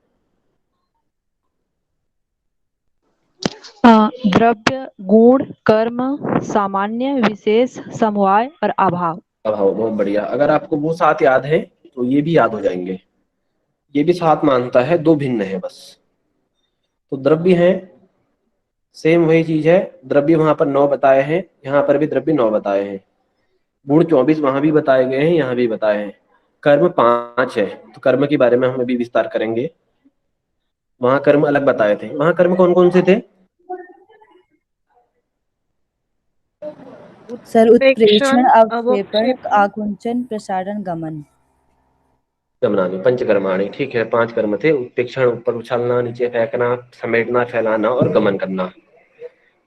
द्रव्य, गुण, कर्म, सामान्य, विशेष, समवाय और अभाव। अभाव, बहुत बढ़िया। अगर आपको वो 7 याद है तो ये भी याद हो जाएंगे। ये भी 7 मानता है, 2 भिन्न है बस। तो द्रव्य है, सेम वही चीज है। द्रव्य वहां पर 9 बताए हैं, यहाँ पर भी द्रव्य 9 बताए हैं। गुण 24 वहां भी बताए गए हैं, यहाँ भी बताए हैं। कर्म 5 है, तो कर्म के बारे में हम अभी विस्तार करेंगे। वहां कर्म अलग बताए थे। वहां कर्म कौन कौन से थे? सर उत्प्रेक्षण, उत्प्रेक्षण, अवक्षेपण, अवक्षेपण, आकुंचन, प्रसारण, गमन। गमनानि, पंचकर्माणि। ठीक है, 5 कर्म थे। उत्प्रेक्षण, ऊपर उछालना, नीचे फेंकना, समेटना, फैलाना और गमन करना।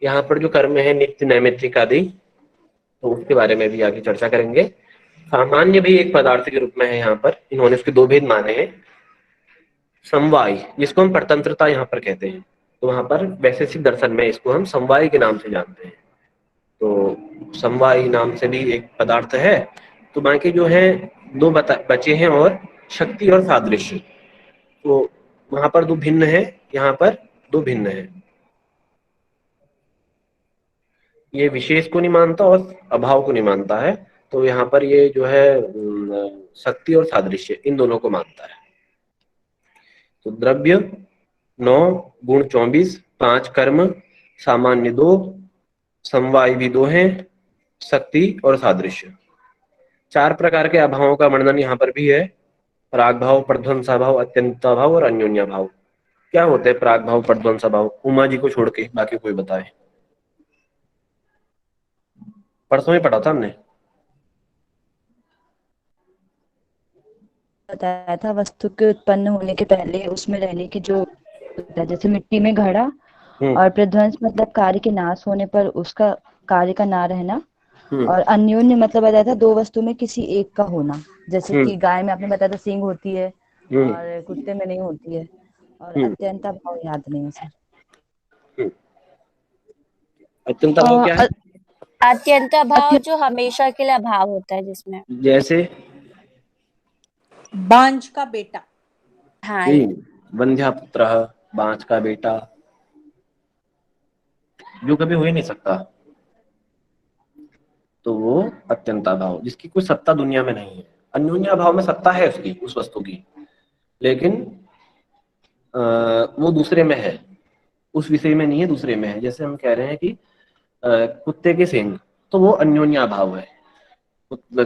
यहाँ पर जो कर्म है नित्य, नैमित्तिक आदि, तो उसके बारे में भी आगे चर्चा करेंगे। सामान्य भी एक पदार्थ के रूप में है यहाँ पर। इन्होंने उसके 2 भेद माने हैं। समवाय, जिसको हम परतंत्रता यहाँ पर कहते हैं, तो वहां पर वैशेषिक दर्शन में इसको हम समवाय के नाम से जानते हैं। तो समवाय नाम से भी एक पदार्थ है। तो बाकी जो है 2 बचे हैं, और शक्ति और सादृश्य। तो वहां पर 2 भिन्न है, यहाँ पर 2 भिन्न है। ये विशेष को नहीं मानता और अभाव को नहीं मानता है। तो यहाँ पर ये जो है शक्ति और सादृश्य, इन दोनों को मानता है। तो द्रव्य 9, गुण 24, 5 कर्म, सामान्य 2, समवाय भी 2 हैं, शक्ति और सादृश्य। 4 प्रकार के अभावों का वर्णन यहाँ पर भी है। प्राग भाव, प्रध्वंसा भाव, अत्यंता भाव और अन्योन्या भाव। क्या होते हैं प्राग भाव, प्रध्वंसा भाव? उमा जी को छोड़ के बाकी कोई बताए। परसों ही पढ़ा था हमने। बताया था वस्तु के उत्पन्न होने के पहले उसमें रहने की जो, जैसे मिट्टी में घड़ा, और प्रध्वंस मतलब कार्य के नाश होने पर उसका कार्य का ना रहना, और अन्योन्य मतलब बताया था 2 वस्तु में किसी एक का होना। जैसे कि गाय में आपने बताया था सींग होती है और कुत्ते में नहीं होती है। और अत्यंता भाव याद नहीं है सर। अत्यंता भाव क्या है? अत्यंत अभाव जो हमेशा के लिए अभाव होता है, जिसमें जैसे बांझ का बेटा। हाँ, वंध्या पुत्र, बांझ का बेटा, जो कभी हो ही नहीं सकता, तो वो अत्यंता भाव, जिसकी कोई सत्ता दुनिया में नहीं है। अन्योन्या भाव में सत्ता है उसकी, उस वस्तु की, लेकिन वो दूसरे में है, उस विषय में नहीं है, दूसरे में है। जैसे हम कह रहे हैं कि कुत्ते के सींग, तो वो अन्योन्या भाव है।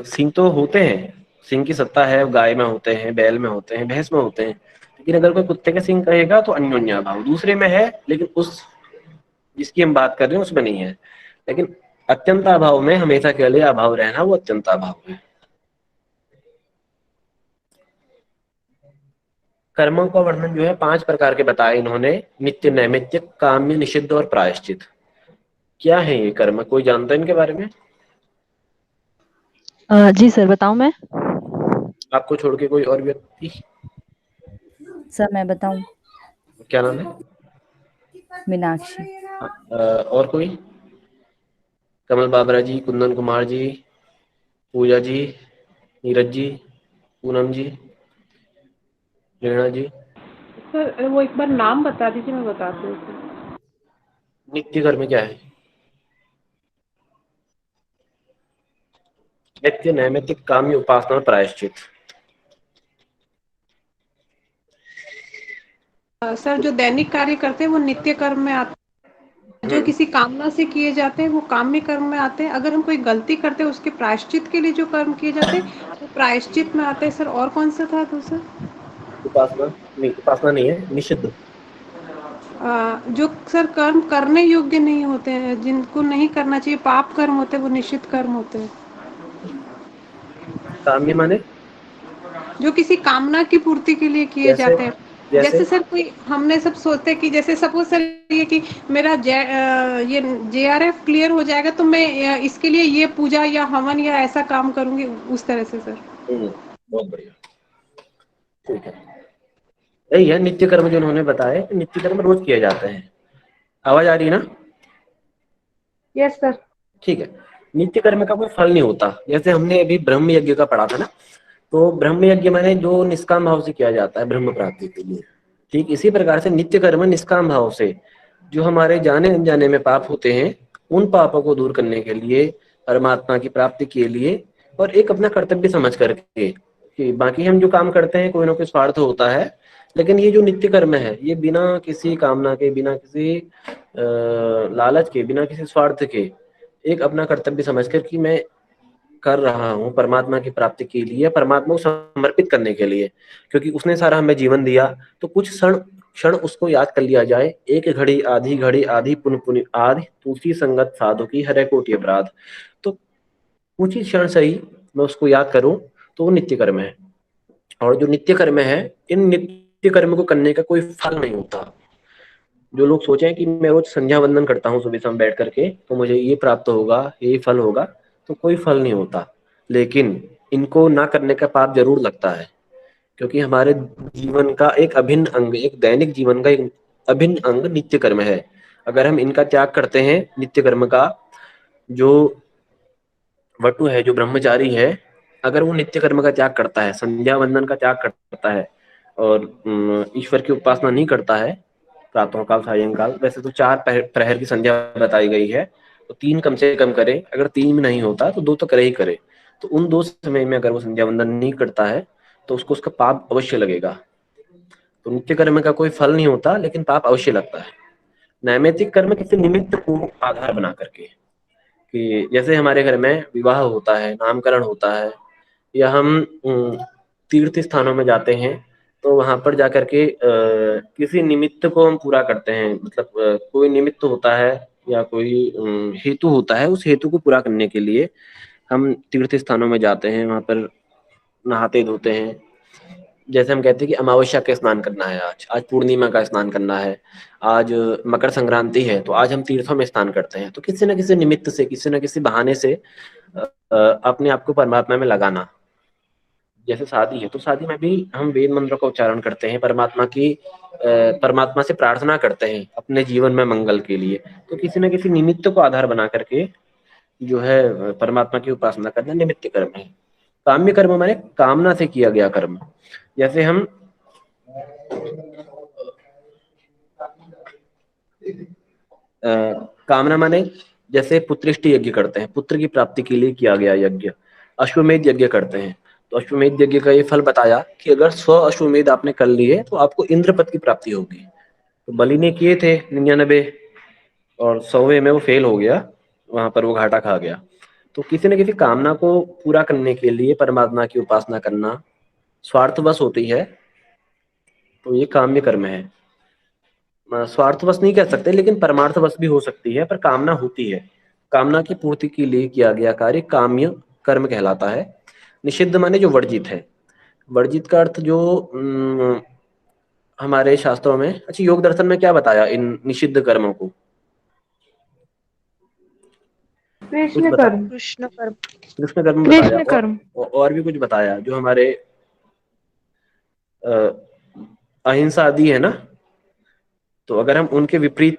सींग तो होते हैं, सींग की सत्ता है, गाय में होते हैं, बैल में होते हैं, भैंस में होते हैं। लेकिन अगर कोई कुत्ते के सींग कहेगा तो अन्योन्या भाव, दूसरे में है, लेकिन उस जिसकी हम बात कर रहे हैं उसमें नहीं है। लेकिन अत्यंता भाव में हमेशा के लिए अभाव रहना, वो अत्यंता भाव है। कर्मों का वर्णन जो है 5 प्रकार के बताए इन्होंने। नित्य, नैमित्तिक, काम्य, निषिद्ध और प्रायश्चित। क्या है ये कर्म? कोई जानता है इनके बारे में? जी सर, बताऊं मैं? आपको छोड़ के कोई और व्यक्ति? सर मैं बताऊं? क्या नाम है? मीनाक्षी। और कोई? कमल बाबरा जी, कुंदन कुमार जी, पूजा जी, नीरज जी, पूनम जी, रेणा जी। सर वो एक बार नाम बता दीजिए, मैं बताती हूँ। नित्य कर्म क्या है? नित्य, नैमित्तिक, काम्य, उपासना और प्रायश्चित। सर जो दैनिक कार्य करते हैं वो नित्य कर्म में आते हैं, जो किसी कामना से किए जाते हैं वो काम्य कर्म में आते हैं। अगर हम कोई गलती करते हैं उसके प्रायश्चित के लिए जो कर्म किए जाते हैं वो प्रायश्चित में आते हैं। सर और कौन सा था दूसरा? उपासना नहीं, उपासना नहीं है, निषिद्ध। जो सर कर्म करने योग्य नहीं होते हैं, जिनको नहीं करना चाहिए, पाप कर्म होते हैं, वो निषिद्ध कर्म होते हैं। काम्य माने जो किसी कामना की पूर्ति के लिए किए जैसे जाते हैं। जैसे सर कोई, हमने सब सोचते हैं कि जैसे सपोज सर ये कि मेरा ये JRF क्लियर हो जाएगा तो मैं इसके लिए ये पूजा या हवन या ऐसा काम करूंगी, उस तरह से सर। बहुत बढ़िया, ठीक है। यही है नित्य कर्म जो उन्होंने बताए। नित्य कर्म रोज किए जाते हैं। आवाज आ रही है ना? Yes sir. ठीक है। नित्य कर्म का कोई फल नहीं होता। जैसे हमने अभी ब्रह्म यज्ञ का पढ़ा था ना, तो ब्रह्म यज्ञ माने जो निष्काम भाव से किया जाता है ब्रह्म प्राप्ति के लिए। ठीक इसी प्रकार से नित्य कर्म निष्काम भाव से जो हमारे जाने अनजाने में पाप होते हैं, उन पापों को दूर करने के लिए, परमात्मा की प्राप्ति के लिए, और एक अपना कर्तव्य समझ करके कि बाकी हम जो काम करते हैं कोई ना कोई स्वार्थ होता है, लेकिन ये जो नित्य कर्म है ये बिना किसी कामना के, बिना किसी लालच के, बिना किसी स्वार्थ के, एक अपना कर्तव्य समझकर कि मैं कर रहा हूँ परमात्मा की प्राप्ति के लिए, परमात्मा को समर्पित करने के लिए, क्योंकि उसने सारा हमें जीवन दिया, तो कुछ क्षण क्षण उसको याद कर लिया जाए। एक घड़ी आधी पुन पुन आदि, तुलसी संगत साधु की हरे कोटि अपराध। तो कुछ ही क्षण सही मैं उसको याद करूं तो वो नित्य कर्म है। और जो नित्य कर्म है, इन नित्य कर्म को करने का कोई फल नहीं होता। जो लोग सोचें कि मैं रोज संध्या वंदन करता हूँ सुबह शाम बैठ करके तो मुझे ये प्राप्त होगा, ये फल होगा, तो कोई फल नहीं होता। लेकिन इनको ना करने का पाप जरूर लगता है, क्योंकि हमारे जीवन का एक अभिन्न अंग, एक दैनिक जीवन का एक अभिन्न अंग नित्य कर्म है। अगर हम इनका त्याग करते हैं, नित्य कर्म का, जो वटु है, जो ब्रह्मचारी है, अगर वो नित्य कर्म का त्याग करता है, संध्या वंदन का त्याग करता है और ईश्वर की उपासना नहीं करता है, प्रातः काल सायंकाल, वैसे तो 4 प्रहर की संध्या बताई गई है, तो 3 कम से कम करे, अगर 3 में नहीं होता तो 2 तो करे ही करे। तो उन 2 समय में अगर वो संध्या वंदन नहीं करता है तो उसको उसका पाप अवश्य लगेगा। तो नित्य कर्म का कोई फल नहीं होता, लेकिन पाप अवश्य लगता है। नैमित्तिक कर्म किसी निमित्त को आधार बना करके, कि जैसे हमारे घर में विवाह होता है, नामकरण होता है, या हम तीर्थ स्थानों में जाते हैं, तो वहां पर जाकर के किसी निमित्त को हम पूरा करते हैं। मतलब कोई निमित्त होता है या कोई हेतु होता है, उस हेतु को पूरा करने के लिए हम तीर्थ स्थानों में जाते हैं, वहां पर नहाते धोते हैं। जैसे हम कहते हैं कि अमावस्या का स्नान करना है, आज पूर्णिमा का स्नान करना है, आज मकर संक्रांति है, तो आज हम तीर्थों में स्नान करते हैं। तो किसी न किसी निमित्त से, किसी न किसी बहाने से अपने आप को परमात्मा में लगाना। जैसे शादी है, तो शादी में भी हम वेद मंत्रों का उच्चारण करते हैं, परमात्मा से प्रार्थना करते हैं अपने जीवन में मंगल के लिए। तो किसी न किसी निमित्त को आधार बना करके जो है परमात्मा की उपासना करना निमित्त कर्म है। काम्य कर्म माने कामना से किया गया कर्म। जैसे हम कामना माने जैसे पुत्रेष्टि यज्ञ करते हैं, पुत्र की प्राप्ति के लिए किया गया यज्ञ। अश्वमेध यज्ञ करते हैं, तो अश्वमेध यज्ञ का ये फल बताया कि अगर 100 अश्वमेध आपने कर लिए तो आपको इंद्र पद की प्राप्ति होगी। तो बलि ने किए थे 99 और 100वें में वो फेल हो गया, वहां पर वो घाटा खा गया। तो किसी न किसी कामना को पूरा करने के लिए परमात्मा की उपासना करना स्वार्थवश होती है, तो ये काम्य कर्म है। स्वार्थवश नहीं कह सकते, लेकिन परमार्थवश भी हो सकती है, पर कामना होती है। कामना की पूर्ति के लिए किया गया कार्य काम्य कर्म कहलाता है। निषिद्ध माने जो वर्जित है। वर्जित का अर्थ जो हमारे शास्त्रों में, अच्छा योग दर्शन में क्या बताया इन निषिद्ध कर्मों को? कृष्ण कर्म, कृष्ण कर्म बताया, और भी कुछ बताया जो हमारे अहिंसा आदि है ना। तो अगर हम उनके विपरीत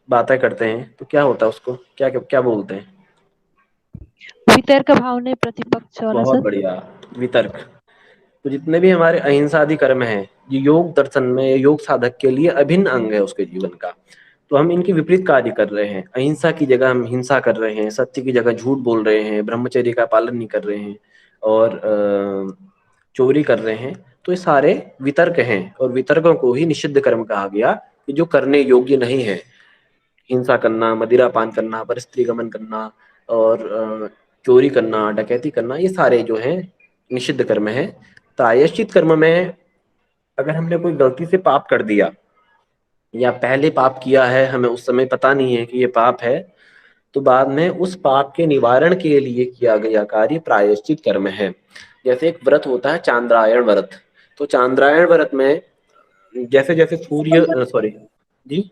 बातें करते हैं तो क्या होता है, उसको क्या क्या बोलते हैं? वितर्क भाव ने प्रतिपक्ष वाला बहुत सर। बढ़िया, वितर्क। तो जितने भी हमारे अहिंसा आदि कर्म हैं, ये योग दर्शन में योग साधक के लिए अभिन्न अंग है उसके जीवन का। तो हम इनके विपरीत कार्य कर रहे हैं, अहिंसा की जगह हम हिंसा कर रहे हैं, सत्य की जगह झूठ बोल रहे हैं, ब्रह्मचर्य का पालन नहीं कर रहे हैं और चोरी कर रहे हैं। तो ये सारे वितर्क हैं, और वितर्कों को ही निषिद्ध कर्म कहा गया कि जो करने योग्य नहीं है। हिंसा करना, मदिरा पान करना, परस्त्री गमन करना और चोरी करना, डकैती करना, ये सारे जो हैं निषिद्ध कर्म है। प्रायश्चित कर्म में अगर हमने कोई गलती से पाप कर दिया या पहले पाप किया है, हमें उस समय पता नहीं है कि ये पाप है, तो बाद में उस पाप के निवारण के लिए किया गया कार्य प्रायश्चित कर्म है। जैसे एक व्रत होता है चांद्रायण व्रत, तो चांद्रायण व्रत में जैसे जैसे सूर्य सॉरी जी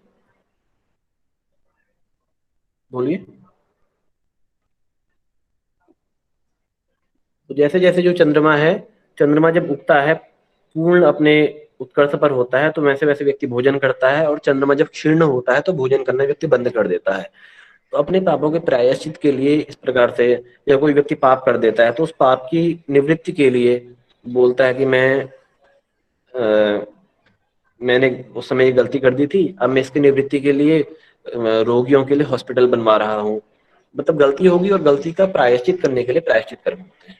बोलिए। तो जैसे जैसे जो चंद्रमा है, चंद्रमा जब उगता है पूर्ण अपने उत्कर्ष पर होता है, तो वैसे वैसे व्यक्ति भोजन करता है, और चंद्रमा जब क्षीर्ण होता है तो भोजन करना व्यक्ति बंद कर देता है। तो अपने पापों के प्रायश्चित के लिए इस प्रकार से, या कोई व्यक्ति पाप कर देता है तो उस पाप की निवृत्ति के लिए बोलता है कि मैंने उस समय ये गलती कर दी थी, अब मैं इसकी निवृत्ति के लिए रोगियों के लिए हॉस्पिटल बनवा रहा हूँ, मतलब गलती होगी और गलती का प्रायश्चित करने के लिए प्रायश्चित कर्म होते हैं।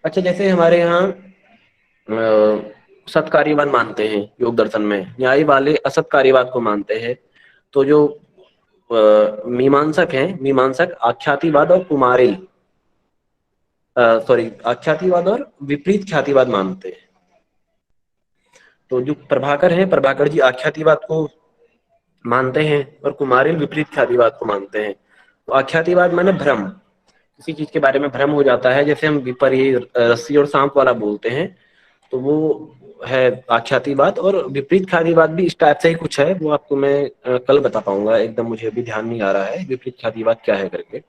अच्छा, जैसे हमारे यहाँ सत्कार्यवाद मानते हैं योग दर्शन में, न्याय वाले असत्कार्यवाद को मानते हैं। तो जो मीमांसक हैं, मीमांसक आख्यातिवाद और कुमारिल आख्यातिवाद और विपरीत ख्यातिवाद मानते हैं। तो जो प्रभाकर हैं, प्रभाकर जी आख्यातिवाद को मानते हैं और कुमारिल विपरीत ख्यातिवाद को मानते हैं। तो आख्यातिवाद माने भ्रम, किसी चीज के बारे में भ्रम हो जाता है, जैसे हम विपरीत रस्सी और सांप वाला बोलते हैं, तो वो है आख्यातिवाद। और विपरीत ख्यातिवाद भी इस टाइप से ही कुछ है, वो आपको मैं कल बता पाऊंगा, एकदम मुझे अभी ध्यान नहीं आ रहा है विपरीत ख्यातिवाद क्या है करके।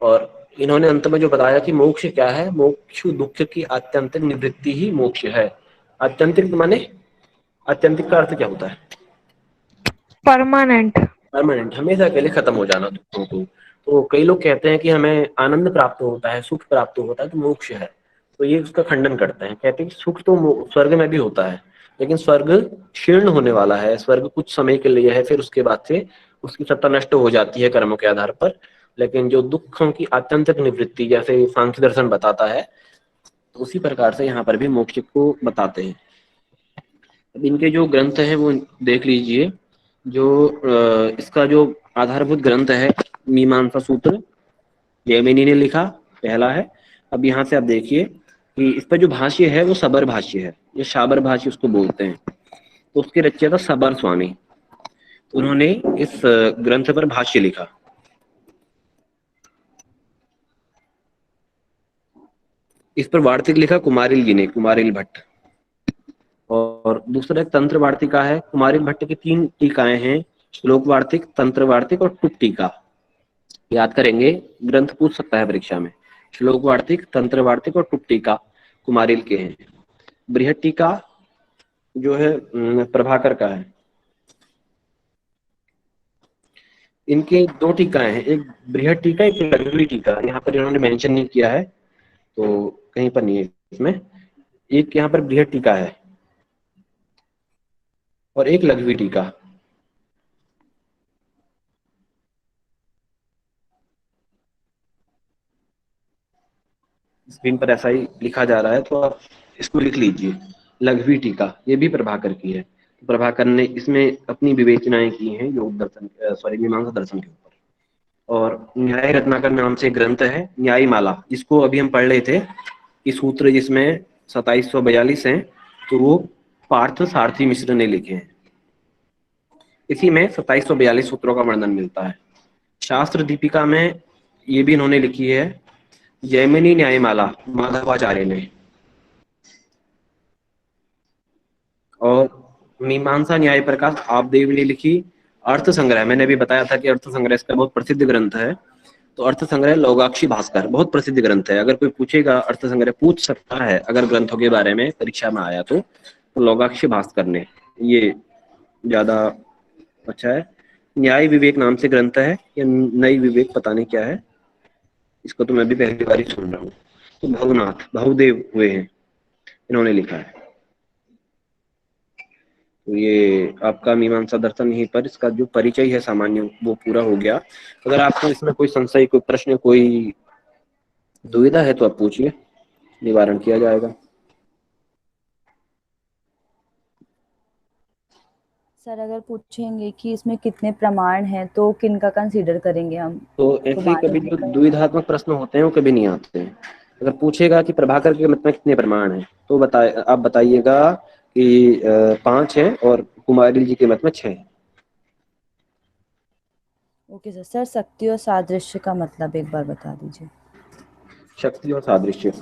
और इन्होंने अंत में जो बताया कि मोक्ष क्या है, मोक्ष दुख की आत्यंतिक निवृत्ति ही मोक्ष है। आत्यंतिक माने, आत्यंतिक का अर्थ क्या होता है? परमानेंट। परमानेंट, हमेशा के लिए खत्म हो जाना दुखों को। तो कई लोग कहते हैं कि हमें आनंद प्राप्त होता है, सुख प्राप्त होता है, तो मोक्ष है। तो ये उसका खंडन करते हैं, कहते हैं कि सुख तो स्वर्ग में भी होता है, लेकिन स्वर्ग क्षीर्ण होने वाला है, स्वर्ग कुछ समय के लिए है, फिर उसके बाद से उसकी सत्ता नष्ट हो जाती है कर्मों के आधार पर। लेकिन जो दुखों की आत्यंतिक निवृत्ति, जैसे सांख्य दर्शन बताता है, तो उसी प्रकार से यहाँ पर भी मोक्ष को बताते हैं। अब इनके जो ग्रंथ हैं वो देख लीजिए। जो इसका जो आधारभूत ग्रंथ है मीमांसा सूत्र, जैमिनी ने लिखा, पहला है। अब यहाँ से आप देखिए कि इस पर जो भाष्य है वो सबर भाष्य है, ये शाबर भाष्य उसको बोलते हैं। तो उसके रचयिता सबर स्वामी, तो उन्होंने इस ग्रंथ पर भाष्य लिखा। इस पर वार्तिक लिखा कुमारिल जी ने, कुमारिल भट्ट। और दूसरा एक तंत्र वार्तिका है, कुमारिल भट्ट की 3 टीकाएं हैं, श्लोक वार्तिक, तंत्र वार्तिक और टुक टीका। याद करेंगे, ग्रंथ पूछ सकता है परीक्षा में। श्लोक वार्तिक, तंत्र वार्तिक और टुक टीका कुमारिल के हैं। बृहद टीका जो है प्रभाकर का है। इनके 2 टीकाएं हैं, एक बृहद टीका, एक लघवी टीका। यहाँ पर इन्होंने मेंशन नहीं किया है, तो कहीं पर नहीं है इसमें। एक यहाँ पर बृहद टीका है और एक लघवी टीका। स्क्रीन पर ऐसा ही लिखा जा रहा है, तो आप इसको लिख लीजिए, लघवी टीका। ये भी प्रभाकर की है। प्रभाकर ने इसमें अपनी विवेचनाएं की हैं योग दर्शन, मीमांसा दर्शन के ऊपर। और न्याय रत्नाकर नाम से ग्रंथ है न्यायमाला, जिसको अभी हम पढ़ रहे थे कि सूत्र जिसमें 2742 हैं, तो वो पार्थ सारथी मिश्र ने लिखे हैं। इसी में 2742 सूत्रों का वर्णन मिलता है। शास्त्र दीपिका में ये भी इन्होंने लिखी है, जैमिनी न्यायमाला माधवाचार्य ने। और मीमांसा न्याय प्रकाश आपदेव ने लिखी। अर्थ संग्रह, मैंने अभी बताया था कि अर्थ संग्रह इसका बहुत प्रसिद्ध ग्रंथ है। तो अर्थ संग्रह लोगाक्षी भास्कर, बहुत प्रसिद्ध ग्रंथ है। अगर कोई पूछेगा, अर्थ संग्रह पूछ सकता है अगर ग्रंथों के बारे में परीक्षा में आया तो लोगाक्षी भास्कर ने, ये ज्यादा अच्छा है। न्याय विवेक नाम से ग्रंथ है, या नई विवेक पता नहीं क्या है, इसको तो मैं भी पहली बार ही सुन रहा हूँ। तो भवनाथ बहुदेव हुए हैं, इन्होंने लिखा है। तो ये आपका मीमांसा दर्शन यहीं पर इसका जो परिचय है सामान्य वो पूरा हो गया। अगर आपको इसमें कोई संशय, कोई प्रश्न, कोई दुविधा है तो आप पूछिए, निवारण किया जाएगा। सर अगर पूछेंगे कि इसमें कितने प्रमाण हैं तो किनका कंसीडर करेंगे हम? तो ऐसे कभी जो दुविधात्मक प्रश्न होते हैं वो कभी नहीं आते हैं। अगर पूछेगा कि प्रभाकर के मत में कितने प्रमाण हैं, तो आप बताइएगा कि 5 है और कुमारिल जी के मत में 6 है। Okay sir. सर शक्ति और सादृश्य का मतलब एक बार बता दीजिए। शक्ति और सादृश्य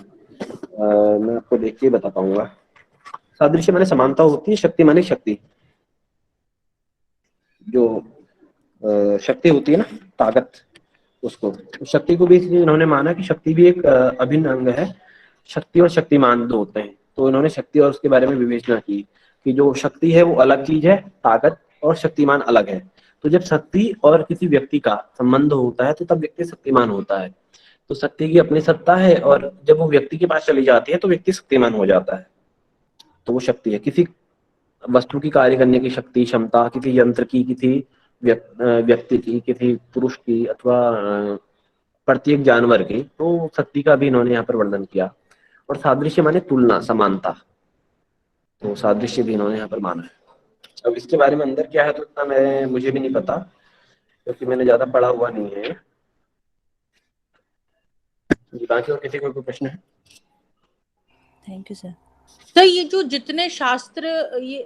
मैं आपको देख के बता पाऊंगा। सादृश्य माने समानता होती है, शक्ति माने शक्ति, जो शक्ति होती है ना, ताकत, उसको। शक्ति को भी इसलिए इन्होंने माना कि शक्ति भी एक अभिन्न अंग है। शक्ति और शक्तिमान 2 होते हैं, तो इन्होंने शक्ति और उसके बारे में विवेचना की कि जो शक्ति है वो अलग चीज है, ताकत, और शक्तिमान अलग है। तो जब शक्ति और किसी व्यक्ति का संबंध होता है तो तब व्यक्ति शक्तिमान होता है। तो शक्ति की अपनी सत्ता है, और जब वो व्यक्ति के पास चली जाती है तो व्यक्ति शक्तिमान हो जाता है। तो वो शक्ति है, किसी वस्तु की कार्य करने की शक्ति, क्षमता, किसी यंत्र की, किसी व्यक्ति की, किसी पुरुष की अथवा प्रत्येक जानवर की, तो शक्ति का भी इन्होंने यहाँ पर वर्णन किया। और सादृश्य माने तुलना, समानता, तो सादृश्य भी इन्होंने यहाँ पर माना है। अब इसके बारे में अंदर क्या है तो इतना मुझे भी नहीं पता, क्योंकि मैंने ज्यादा पढ़ा हुआ नहीं है जी। बाकी और किसी को कोई प्रश्न है? Thank you sir. तो ये जो जितने शास्त्र, ये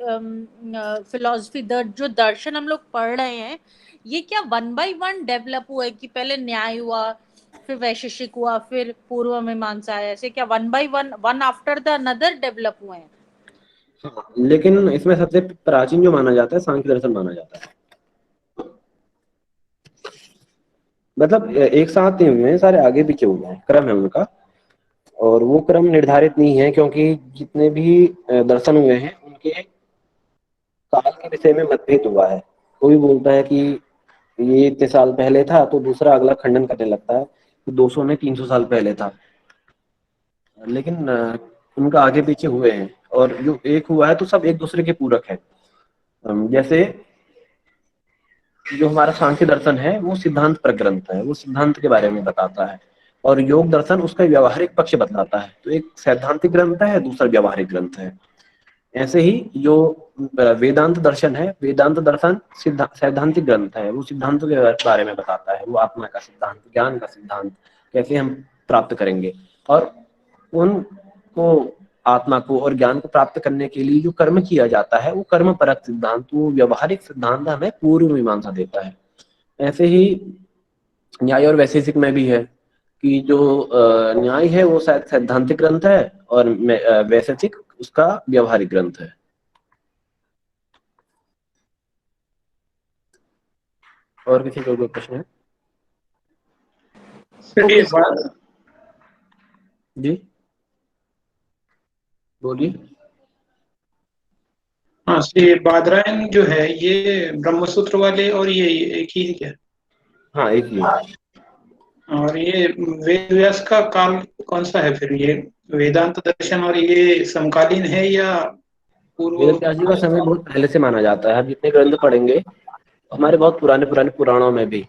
फिलॉसफी, जो दर्शन हम लोग पढ़ रहे हैं, ये क्या 1 by 1 डेवलप हुआ है कि पहले न्याय हुआ, फिर वैशेषिक हुआ, फिर पूर्व मीमांसा है, ऐसे क्या 1 by 1, one after the another develop हुए हैं? हाँ, लेकिन इसमें सबसे प्राचीन जो माना जाता है सांख्य दर्शन माना जाता है। मतलब एक साथ नहीं हुए हैं, सारे आगे पीछे हुए हैं, क्रम है उनका, और वो क्रम निर्धारित नहीं है, क्योंकि जितने भी दर्शन हुए हैं उनके काल के विषय में मतभेद हुआ है। कोई बोलता है कि ये इतने साल पहले था, तो दूसरा अगला खंडन करने लगता है कि 200 ने 300 साल पहले था। लेकिन उनका आगे पीछे हुए हैं, और जो एक हुआ है तो सब एक दूसरे के पूरक है। जैसे जो हमारा सांख्य दर्शन है वो सिद्धांत पर ग्रंथ है, वो सिद्धांत के बारे में बताता है, और योग दर्शन उसका व्यवहारिक पक्ष बतलाता है। तो एक सैद्धांतिक ग्रंथ है, दूसरा व्यवहारिक ग्रंथ है। ऐसे ही जो वेदांत दर्शन है, वेदांत दर्शन सैद्धांतिक ग्रंथ है, वो सिद्धांतों के बारे में बताता है, वो आत्मा का सिद्धांत, ज्ञान का सिद्धांत, कैसे हम प्राप्त करेंगे। और उनको, आत्मा को और ज्ञान को प्राप्त करने के लिए जो कर्म किया जाता है वो कर्म परक सिद्धांत, वो व्यवहारिक सिद्धांत हमें पूर्व मीमांसा देता है। ऐसे ही न्याय और वैशेषिक में भी है कि जो न्याय है वो शायद सैद्धांतिक ग्रंथ है, और वैशेषिक उसका व्यवहारिक ग्रंथ है। और किसी को कोई प्रश्न है? जी बोलिए। हाँ, ये बादरायण जो है ये ब्रह्मसूत्र वाले और ये एक ही है क्या? हाँ, एक ही है। और ये वेद व्यास का काल कौन सा है फिर? ये वेदांत दर्शन और ये समकालीन है या पूर्व? वेद व्यास जी का समय बहुत पहले से माना जाता है। आप जितने ग्रंथ पढ़ेंगे हमारे बहुत पुराने पुराने पुराणों में भी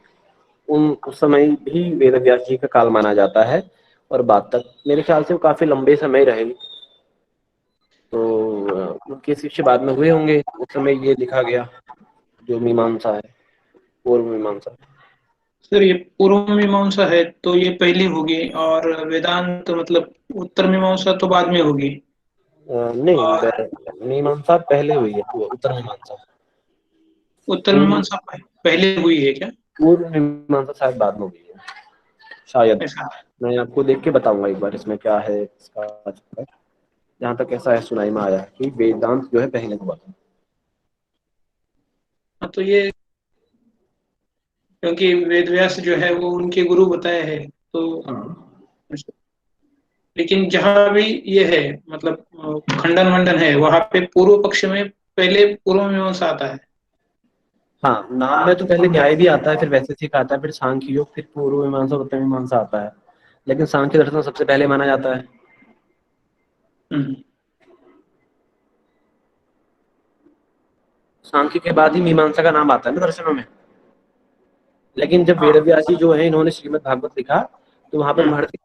उस समय भी वेद व्यास जी का काल माना जाता है, और बाद तक मेरे ख्याल से वो काफी लंबे समय रहे। तो उनके शिष्य बाद में हुए होंगे, उस समय ये लिखा गया जो मीमांसा है, पूर्व मीमांसा। सर ये पूर्व मीमांसा है तो ये पहली होगी, और वेदांत मतलब उत्तर मीमांसा तो बाद में होगी। नहीं, मीमांसा पहले हुई है, उत्तर मीमांसा। उत्तर मीमांसा पहले हुई है क्या? पूर्व मीमांसा शायद बाद में हुई है, शायद। ऐसा? मैं आपको देख के बताऊंगा एक बार इसमें क्या है इसका चक्कर। जहाँ तक ऐसा है सुनाई में आया कि वेदांत जो है पहले हुआ था। हाँ, तो ये क्योंकि वेद व्यास जो है वो उनके गुरु बताए हैं, तो लेकिन जहाँ भी ये है मतलब खंडन वंडन है वहां पे पूर्व पक्ष में पहले पूर्व मीमांसा आता है। हाँ, नाम में तो पहले न्याय भी आता है, फिर वैशेषिक आता है, फिर सांख्य योग, फिर पूर्व मीमांसा, उत्तर मीमांसा आता है। लेकिन सांख्य दर्शन सबसे पहले माना जाता है। सांख्य के बाद ही मीमांसा का नाम आता है ना दर्शनों में। लेकिन जब वेद व्यास जी जो है इन्होंने श्रीमद् भागवत लिखा, तो वहां पर महर्षि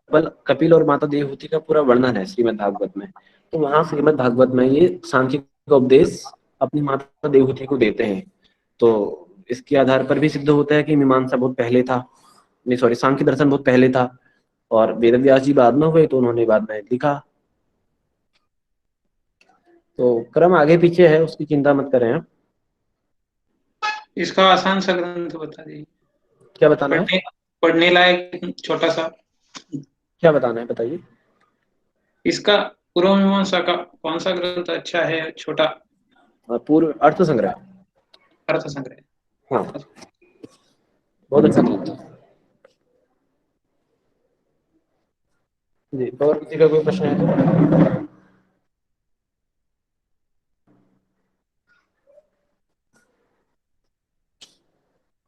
कपिल और माता देवहूति का पूरा वर्णन है श्रीमद् भागवत में। तो वहां श्रीमद् भागवत में ये सांख्य का उपदेश अपनी माता देवहूति को देते हैं। तो इसके आधार पर भी सिद्ध होता है कि मीमांसा बहुत पहले था, नहीं सॉरी, सांख्य दर्शन बहुत पहले था, और वेद व्यास जी बाद में हुए तो उन्होंने बाद में लिखा। तो क्रम आगे पीछे है, उसकी चिंता मत करें आप। इसका आसान सा ग्रंथ बता दीजिए। क्या बताना है? पढ़ने लायक छोटा सा। क्या बताना है बताइए। इसका पूर्व मीमांसा का कौन सा ग्रंथ अच्छा है? छोटा पूर्व अर्थ संग्रह। अर्थ संग्रह। हाँ, बहुत अच्छा ग्रंथ है जी। और किसी का कोई प्रश्न है तो?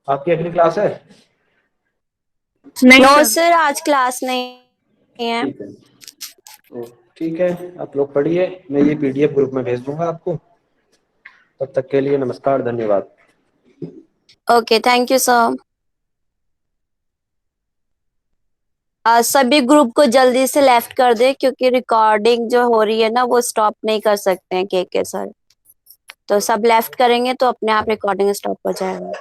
आपकी अगली क्लास है? नो सर, आज क्लास नहीं है। ठीक है, तो ठीक है, आप लोग पढ़िए, मैं ये पीडीएफ ग्रुप में भेज दूंगा आपको। तब तक के लिए नमस्कार, धन्यवाद। Okay, thank you sir. सभी ग्रुप को जल्दी से लेफ्ट कर दे, क्योंकि रिकॉर्डिंग जो हो रही है ना वो स्टॉप नहीं कर सकते हैं के सर। तो सब लेफ्ट करेंगे तो अपने आप रिकॉर्डिंग स्टॉप हो जाएगा।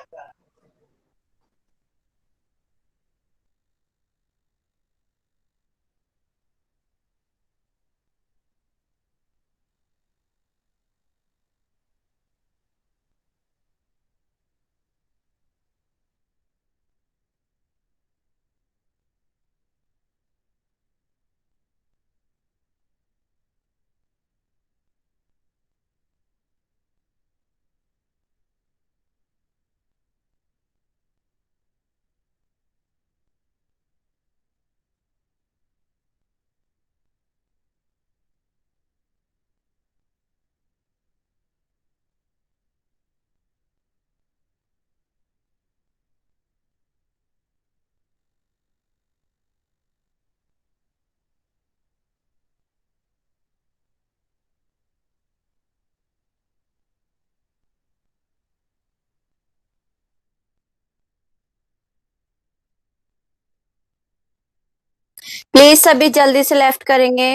प्लीज सभी जल्दी से लेफ्ट करेंगे।